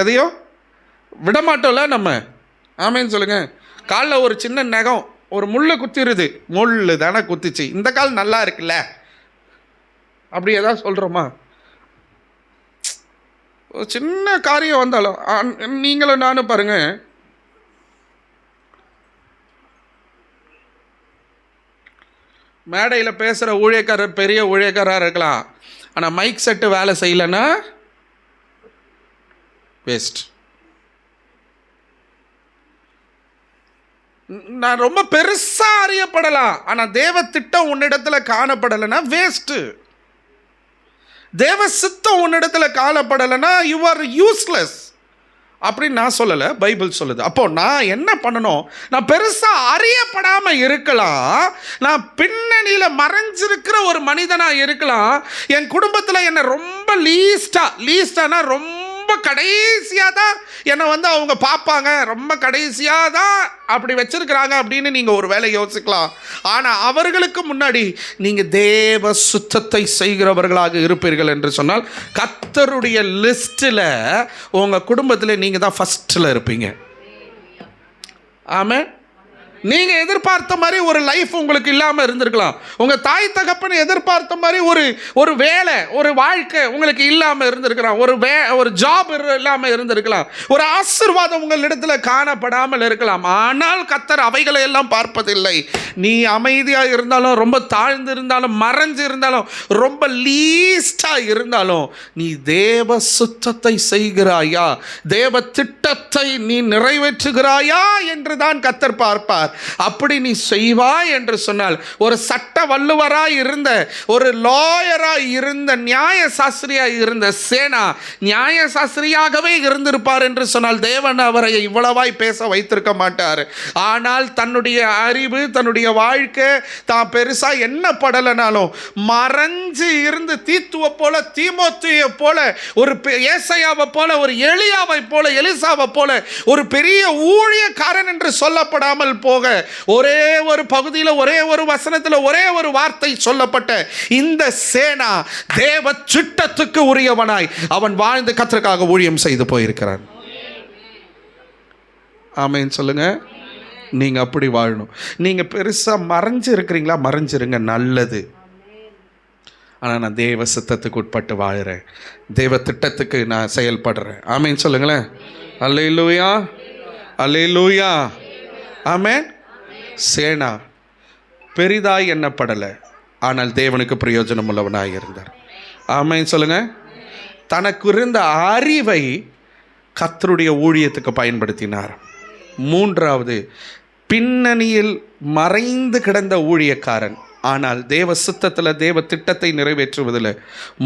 எதையோ விடமாட்டோம்ல நம்ம. ஆமேன்னு சொல்லுங்கள். காலில் ஒரு சின்ன நகம், ஒரு முள்ளு குத்திடுது, முள்ளு தானே குத்திச்சு, இந்த கால் நல்லா இருக்குல்ல, அப்படி ஏதாவது சொல்கிறோமா? ஒரு சின்ன காரியம் வந்தாலும் நீங்களும் நானும் பாருங்கள், மேடையில் பேசுகிற ஊழியக்காரர் பெரிய ஊழியக்காரராக இருக்கலாம், ஆனால் மைக் செட்டு வேலை செய்யலைன்னா வேஸ்ட். நான் ரொம்ப பெருசாக அறியப்படலாம், ஆனால் தேவ திட்டம் உன்னிடத்தில் காணப்படலைன்னா வேஸ்ட்டு. தேவ சித்தம் உன்னிடத்தில் காணப்படலைன்னா யூ ஆர் யூஸ்லெஸ் அப்படின்னு நான் சொல்லலை, பைபிள் சொல்லுது. அப்போது நான் என்ன பண்ணணும்? நான் பெருசாக அறியப்படாமல் இருக்கலாம், நான் பின்னணியில் மறைஞ்சிருக்கிற ஒரு மனிதனாக இருக்கலாம், என் குடும்பத்தில் என்னை ரொம்ப லீஸ்டானா ரொம்ப கடைசியாக தான் என்னை அவங்க பார்ப்பாங்க, ரொம்ப கடைசியாக தான் அப்படி வச்சிருக்கிறாங்க அப்படின்னு நீங்கள் ஒரு வேலை யோசிக்கலாம். ஆனால் அவர்களுக்கு முன்னாடி நீங்கள் தேவ சுத்தத்தை செய்கிறவர்களாக இருப்பீர்கள் என்று சொன்னால் கர்த்தருடைய லிஸ்ட்டில் உங்கள் குடும்பத்தில் நீங்கள் தான் ஃபஸ்ட்டில் இருப்பீங்க. ஆமென். நீங்கள் எதிர்பார்த்த மாதிரி ஒரு லைஃப் உங்களுக்கு இல்லாமல் இருந்திருக்கலாம், உங்கள் தாய் தகப்பன் எதிர்பார்த்த மாதிரி ஒரு வேலை, ஒரு வாழ்க்கை உங்களுக்கு இல்லாமல் இருந்திருக்கலாம், ஒரு ஜாப் இல்லாமல் இருந்திருக்கலாம், ஒரு ஆசீர்வாதம் உங்களிடத்தில் காணப்படாமல் இருக்கலாம். ஆனால் கர்த்தர் அவைகளை எல்லாம் பார்ப்பதில்லை. நீ அமைதியாக இருந்தாலும், ரொம்ப தாழ்ந்து இருந்தாலும், மறைஞ்சு இருந்தாலும், ரொம்ப லீஸ்டாக இருந்தாலும், நீ தேவ சுத்தத்தை செய்கிறாயா, தேவ திட்டத்தை நீ நிறைவேற்றுகிறாயா என்று தான் கர்த்தர் பார்ப்பார். அப்படி நீ செய்வாய் என்று சொன்னால், ஒரு சட்ட வல்லுவராய் இருந்த, ஒரு லாயராய் இருந்த, நியாய சாஸ்திரியாய் இருந்த சேனா நியாய சாஸ்திரியாகவே இருந்திருப்பார் என்று சொன்னால் தேவன் அவரை இவ்வளவாய் பேச வைத்திருக்க மாட்டார். ஆனால் தன்னுடைய அறிவு, தன்னுடைய வாழ்க்கை தான் பெருசா என்ன படலைனாலும் மறைஞ்சு இருந்து தீத்துவ போல, தீமோத்தேயுவை போல, ஒரு ஏசாயாவை போல, ஒரு எலியாவை போல, எலிசாவை போல ஒரு பெரிய ஊழியக்காரன் என்று சொல்லப்படாமல் போக, ஒரே ஒரு பகுதியில், ஒரே ஒரு வசனத்தில், ஒரே ஒரு வார்த்தை சொல்லப்பட்ட இந்த சேனா தேவ சித்தத்துக்கு உரியவனாய் அவன் வாழ்ந்து கர்த்தருக்காக ஊழியம் செய்து போயிருக்கிறான். ஆமென் சொல்லுங்க. நீங்க அப்படி வாழணும். நீங்க பெருசா மறைஞ்சு இருக்கிறீங்களா? மறைஞ்சிருங்க, நல்லது. ஆனால் நான் தேவ சித்தத்துக்கு உட்பட்டு வாழுறேன், தேவ திட்டத்துக்கு நான் செயல்படுறேன். ஆமென் சொல்லுங்களேன். அல்லேலூயா, அல்லேலூயா, ஆமென். சேனா பெரிதாய் எண்ணப்படலை, ஆனால் தேவனுக்கு பிரயோஜனம் உள்ளவனாக இருந்தார். ஆமென் சொல்லுங்க. தனக்கு இருந்த அறிவை கர்த்தருடைய ஊழியத்துக்கு பயன்படுத்தினார். மூன்றாவது, பின்னணியில் மறைந்து கிடந்த ஊழியக்காரன், ஆனால் தேவ சித்தத்தில் தேவ திட்டத்தை நிறைவேற்றுவதில்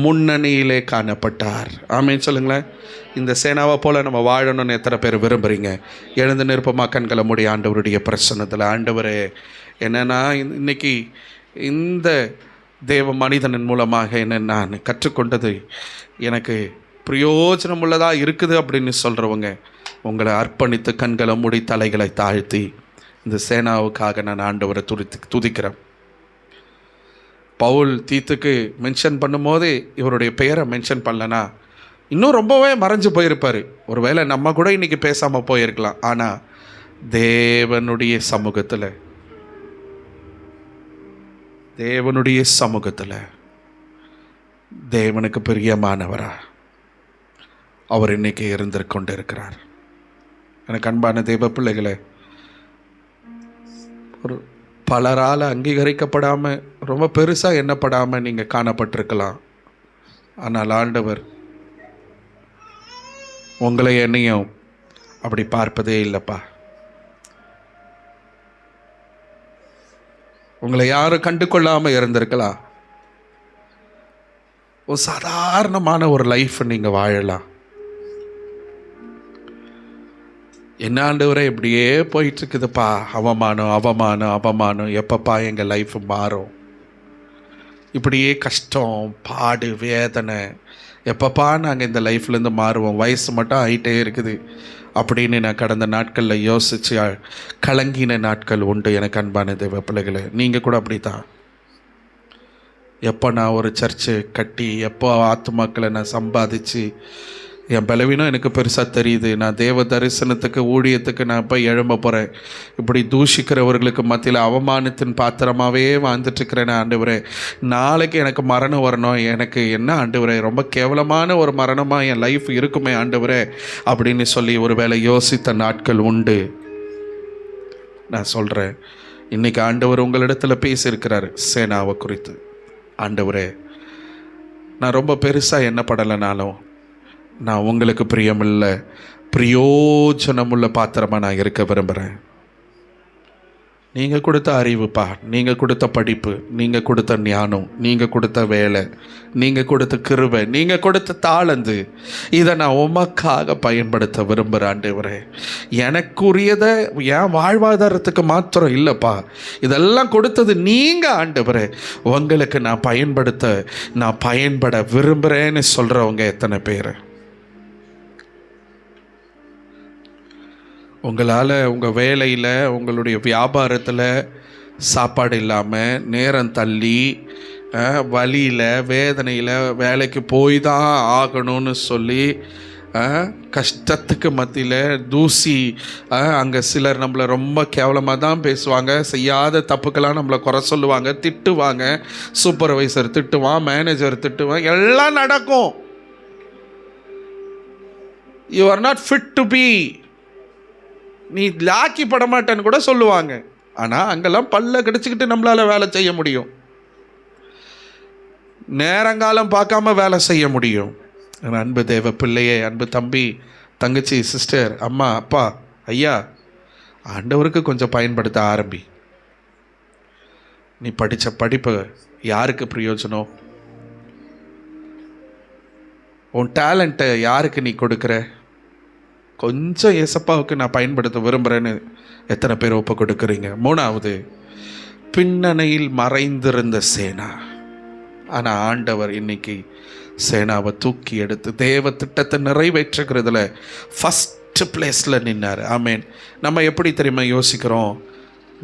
முன்னணியிலே காணப்பட்டார். ஆமென் சொல்லுங்களேன். இந்த சேனாவை போல் நம்ம வாழணும்னு எத்தனை பேர் விரும்புகிறீங்க? எழுந்து நிற்பமா, கண்களை மூடி ஆண்டவருடைய பிரசன்னத்தில். ஆண்டவரே, என்னென்னா இன்னைக்கு இந்த தேவ மனிதனின் மூலமாக என்ன நான் கற்றுக்கொண்டது எனக்கு பிரயோஜனம் உள்ளதாக இருக்குது அப்படின்னு சொல்கிறவங்க உங்களை அர்ப்பணித்து கண்களை மூடி தலைகளை தாழ்த்தி இந்த சேனாவுக்காக நான் ஆண்டவரை துதிக்கிறேன். பவுல் தீத்துக்கு மென்ஷன் பண்ணும்போது இவருடைய பெயரை மென்ஷன் பண்ணலனா இன்னும் ரொம்பவே மறைஞ்சு போயிருப்பார். ஒருவேளை நம்ம கூட இன்றைக்கி பேசாமல் போயிருக்கலாம். ஆனால் தேவனுடைய சமூகத்தில் தேவனுக்கு பிரியமானவரா அவர் இன்னைக்கு இருந்திருக்கொண்டு இருக்கிறார். எனக்கு அன்பான தேவ பிள்ளைகளே, ஒரு பலரால் அங்கீகரிக்கப்படாமல் ரொம்ப பெருசாக எண்ணப்படாமல் நீங்கள் காணப்பட்டிருக்கலாம். ஆனால் ஆண்டவர் உங்களை என்னையும் அப்படி பார்ப்பதே இல்லைப்பா. உங்களை யாரும் கண்டு கொள்ளாமல் இருந்திருக்கலாம். ஒரு சாதாரணமான ஒரு லைஃப் நீங்கள் வாழலாம். என்ன ஆண்டவரே இப்படியே போயிட்டுருக்குதுப்பா, அவமானம், எப்பப்பா எங்கள் லைஃப் மாறும்? இப்படியே கஷ்டம், பாடு, வேதனை, எப்பப்பா நாங்கள் இந்த லைஃப்லேருந்து மாறுவோம்? வயசு மட்டும் ஆகிட்டே இருக்குது அப்படின்னு நான் கடந்த நாட்களில் யோசித்து கலங்கின நாட்கள் உண்டு. எனக்கு அன்பான தேவ பிள்ளைகளை, நீங்கள் கூட அப்படி தான். எப்போ நான் ஒரு சர்ச்சு கட்டி, எப்போ ஆத்துமாக்களை நான் சம்பாதிச்சு, என் பலவீனம் எனக்கு பெருசாக தெரியுது, நான் தேவ தரிசனத்துக்கு ஊழியத்துக்கு நான் போய் எழும்ப போகிறேன், இப்படி தூஷிக்கிறவர்களுக்கு மத்தியில் அவமானத்தின் பாத்திரமாகவே வாழ்ந்துட்டுருக்கிறேன் ஆண்டவரே, நாளைக்கு எனக்கு மரணம் வரணும், எனக்கு என்ன ஆண்டவரே ரொம்ப கேவலமான ஒரு மரணமாக என் லைஃப் இருக்குமே ஆண்டவரே அப்படின்னு சொல்லி ஒரு வேளை யோசித்த நாட்கள் உண்டு. நான் சொல்கிறேன், இன்றைக்கி ஆண்டவர் உங்களிடத்தில் பேசியிருக்கிறார் சேனாவை குறித்து. ஆண்டவரே, நான் ரொம்ப பெருசாக எண்ணப்படலைனாலும் நான் உங்களுக்கு பிரயோஜனமுள்ள பாத்திரமாக நான் இருக்க விரும்புகிறேன். நீங்கள் கொடுத்த அறிவுப்பா, நீங்கள் கொடுத்த படிப்பு, நீங்கள் கொடுத்த ஞானம், நீங்கள் கொடுத்த வேலை, நீங்கள் கொடுத்த கிருபை, நீங்கள் கொடுத்த தாளந்து, இதை நான் உமக்காக பயன்படுத்த விரும்புகிறேன் ஆண்டவரே. எனக்குரியதை என் வாழ்வாதாரத்துக்கு மாத்திரம் இல்லைப்பா, இதெல்லாம் கொடுத்தது நீங்கள் ஆண்டவரே. உங்களுக்கு நான் பயன்பட விரும்புகிறேன்னு சொல்கிறவங்க எத்தனை பேர்? உங்களால் உங்கள் வேலையில், உங்களுடைய வியாபாரத்தில் சாப்பாடு இல்லாமல், நேரம் தள்ளி, வலியில், வேதனையில் வேலைக்கு போய் தான் ஆகணும்னு சொல்லி, கஷ்டத்துக்கு மத்தியில் தூசி, அங்கே சிலர் நம்மளை ரொம்ப கேவலமாக தான் பேசுவாங்க, செய்யாத தப்புக்கெல்லாம் நம்மளை குறை சொல்லுவாங்க, திட்டுவாங்க, சூப்பர்வைசர் திட்டுவான், மேனேஜர் திட்டுவான், எல்லாம் நடக்கும். You are not fit to be, நீ லாக்கி படமாட்டேன்னு கூட சொல்லுவாங்க. ஆனால் அங்கெல்லாம் பல்ல கிடச்சிக்கிட்டு நம்மளால் வேலை செய்ய முடியும், நேரங்காலம் பார்க்காம வேலை செய்ய முடியும். அன்பு தேவ பிள்ளையே, அன்பு தம்பி, தங்கச்சி, சிஸ்டர், அம்மா, அப்பா, ஐயா, ஆண்டவருக்கு கொஞ்சம் பயன்படுத்த ஆரம்பி. நீ படித்த படிப்பு யாருக்கு பிரயோஜனம்? உன் டேலண்ட்டை யாருக்கு நீ கொடுக்குற? கொஞ்சம் ஏசப்பாவுக்கு நான் பயன்படுத்த விரும்புகிறேன்னு எத்தனை பேர் ஒப்பு கொடுக்குறீங்க? மூணாவது, பின்னணியில் மறைந்திருந்த சேனா. ஆனால் ஆண்டவர் இன்னைக்கு சேனாவை தூக்கி எடுத்து தேவ திட்டத்தை நிறைவேற்றுகிறதுல ஃபஸ்ட்டு பிளேஸில் நின்னார். ஆமேன். நம்ம எப்படி தெரியுமா யோசிக்கிறோம்?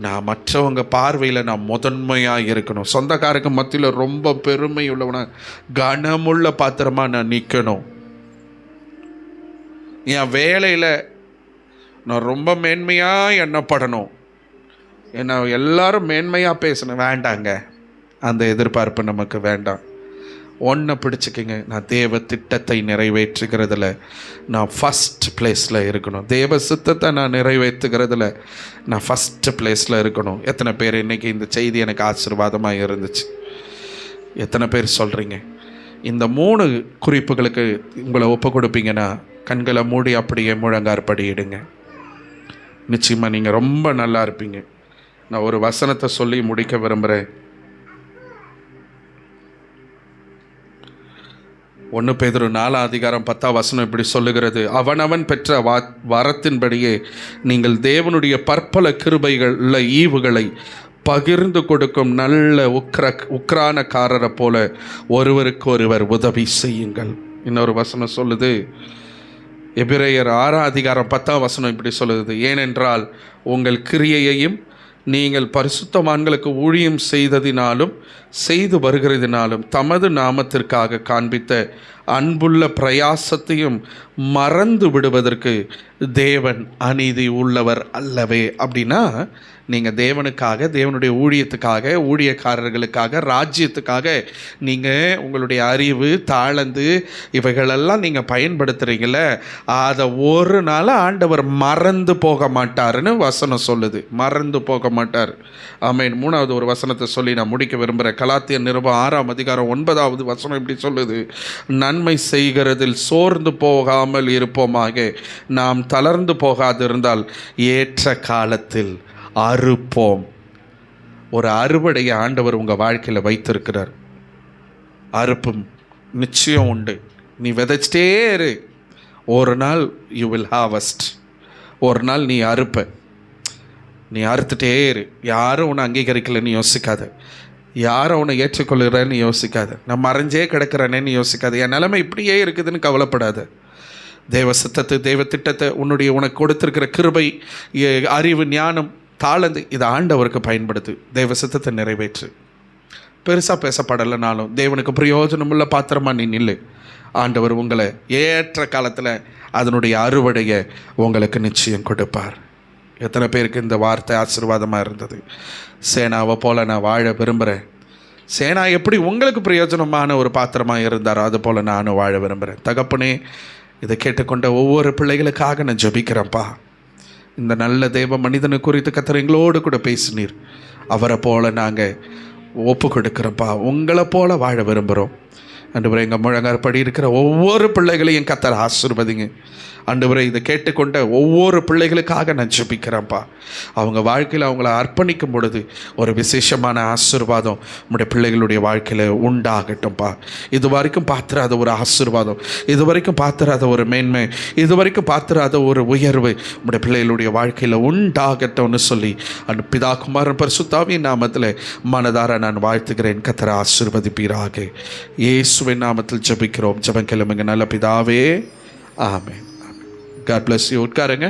நான் மற்றவங்க பார்வையில் நான் முதன்மையாக இருக்கணும், சொந்தக்காரருக்கு மத்தியில் ரொம்ப பெருமை உள்ளவனா, கனமுள்ள பாத்திரமாக நான் நிற்கணும், என் வேலையில் நான் ரொம்ப மேன்மையாக எண்ணப்படணும், என்னை எல்லாரும் மேன்மையாக பேசணும். வேண்டாங்க, அந்த எதிர்பார்ப்பு நமக்கு வேண்டாம். ஒன்றை பிடிச்சிக்கிங்க, நான் தேவ திட்டத்தை நிறைவேற்றுகிறதுல நான் ஃபஸ்ட் பிளேஸில் இருக்கணும், தேவ சித்தத்தை நான் நிறைவேற்றுகிறதுல நான் ஃபஸ்ட்டு பிளேஸில் இருக்கணும். எத்தனை பேர் இன்றைக்கி இந்த செய்தி எனக்கு ஆசீர்வாதமாக இருந்துச்சு? எத்தனை பேர் சொல்கிறீங்க இந்த 3 குறிப்புகளுக்கு உங்களை ஒப்பு கொடுப்பீங்கன்னா கண்களை மூடி அப்படியே முழங்காற்படியிடுங்க. நிச்சயமாக நீங்கள் ரொம்ப நல்லா இருப்பீங்க. நான் ஒரு வசனத்தை சொல்லி முடிக்க விரும்புகிறேன். 1 பேதுரு 4:10 இப்படி சொல்லுகிறது, அவனவன் பெற்ற வரத்தின்படியே நீங்கள் தேவனுடைய பற்பல கிருபைகள் உள்ள ஈவுகளை பகிர்ந்து கொடுக்கும் நல்ல உக்ரானக்காரரை போல ஒருவருக்கு ஒருவர் உதவி செய்யுங்கள். இன்னொரு வசனம் சொல்லுது, எபிரேயர் 6:10 இப்படி சொல்லுது, ஏனென்றால் உங்கள் கிரியையையும் நீங்கள் பரிசுத்தவான்களுக்கு ஊழியம் செய்ததினாலும் செய்து வருகிறதினாலும் தமது நாமத்திற்காக காண்பித்த அன்புள்ள பிரயாசத்தையும் மறந்து விடுவதற்கு தேவன் அநீதி உள்ளவர் அல்லவே. அப்படின்னா நீங்கள் தேவனுக்காக, தேவனுடைய ஊழியத்துக்காக, ஊழியக்காரர்களுக்காக, ராஜ்யத்துக்காக நீங்கள் உங்களுடைய அறிவு, தாளந்து இவைகளெல்லாம் நீங்கள் பயன்படுத்துகிறீங்கள, அதை ஒரு நாள் ஆண்டவர் மறந்து போக மாட்டாருன்னு வசனம் சொல்லுது. மறந்து போக மாட்டார். ஆமென். 3வது ஒரு வசனத்தை சொல்லி நான் முடிக்க விரும்புகிறேன். கலாத்தியர் நிருபம் 6:9 இப்படி சொல்லுது, நன்மை செய்கிறதில் சோர்ந்து போகாமல் இருப்போமாக, நாம் தளர்ந்து போகாதிருந்தால் ஏற்ற காலத்தில் அறுப்போம். ஒரு அறுவடையை ஆண்டவர் உங்கள் வாழ்க்கையில் வைத்திருக்கிறார். அறுப்பும் நிச்சயம் உண்டு. நீ விதைச்சிட்டே இரு, ஒரு நாள் யூ வில் ஹார்வெஸ்ட். ஒரு நாள் நீ அறுப்ப. நீ அறுத்துட்டே இரு. யாரும் உன்னை அங்கீகரிக்கலைன்னு யோசிக்காத, யாரும் உன்னை ஏற்றுக்கொள்கிறேன்னு யோசிக்காத, நான் மறைஞ்சே கிடக்கிறேன்னு யோசிக்காத, என் நிலைமை இப்படியே இருக்குதுன்னு கவலைப்படாத. தேவ சித்தத்தை, தெய்வ திட்டத்தை, உனக்கு கொடுத்துருக்கிற கிருபை, அறிவு, ஞானம், தாளந்து, இதை ஆண்டவருக்கு பயன்படுத்து. தேவ சித்தத்தை நிறைவேற்று. பெருசாக பேசப்படலைனாலும் தேவனுக்கு பிரயோஜனமுள்ள பாத்திரமாக நீ நில்லு. ஆண்டவர் உங்களை ஏற்ற காலத்தில் அதனுடைய அறுவடையை உங்களுக்கு நிச்சயம் கொடுப்பார். எத்தனை பேருக்கு இந்த வார்த்தை ஆசீர்வாதமாக இருந்தது? சேனாவை போல் நான் வாழ விரும்புகிறேன். சேனா எப்படி உங்களுக்கு பிரயோஜனமான ஒரு பாத்திரமாக இருந்தாரோ அது போல் நானும் வாழ விரும்புகிறேன். தகப்பனே, இதை கேட்டுக்கொண்ட ஒவ்வொரு பிள்ளைகளுக்காக நான் ஜெபிக்கிறேன்ப்பா. இந்த நல்ல தேவ மனிதனை குறித்து கர்த்தர் எங்களோடு கூட பேசினீர். அவரை போல் நாங்கள் ஒப்பு கொடுக்குறோம்ப்பா. உங்களை போல் வாழ விரும்புகிறோம். ஆண்டவரே, எங்கள் முழங்காற்படி இருக்கிற ஒவ்வொரு பிள்ளைகளையும் கர்த்தர் ஆசீர்வதிங்க. ஆண்டவரே, இதை கேட்டுக்கொண்ட ஒவ்வொரு பிள்ளைகளுக்காக நான் ஜெபிக்கிறேன்ப்பா. அவங்க வாழ்க்கையில் அவங்கள அர்ப்பணிக்கும் பொழுது ஒரு விசேஷமான ஆசீர்வாதம் நம்முடைய பிள்ளைகளுடைய வாழ்க்கையில் உண்டாகட்டும்ப்பா. இது வரைக்கும் பார்த்துறாத ஒரு ஆசீர்வாதம், இது வரைக்கும் பார்த்துறாத ஒரு மேன்மை, இது வரைக்கும் பார்த்துறாத ஒரு உயர்வு நம்முடைய பிள்ளைகளுடைய வாழ்க்கையில் உண்டாகட்டும்னு சொல்லி அந்த பிதா குமாரன் பரிசுத்த ஆவியின் நாமத்தில் மனதார நான் வாழ்த்துகிறேன். கர்த்தர் ஆசீர்வதிப்பீராக. இயேசுவின் நாமத்தில் ஜெபிக்கிறோம். ஜெபம் கேளுங்க நல்ல பிதாவே. ஆமென். God bless you. உட்காருங்க.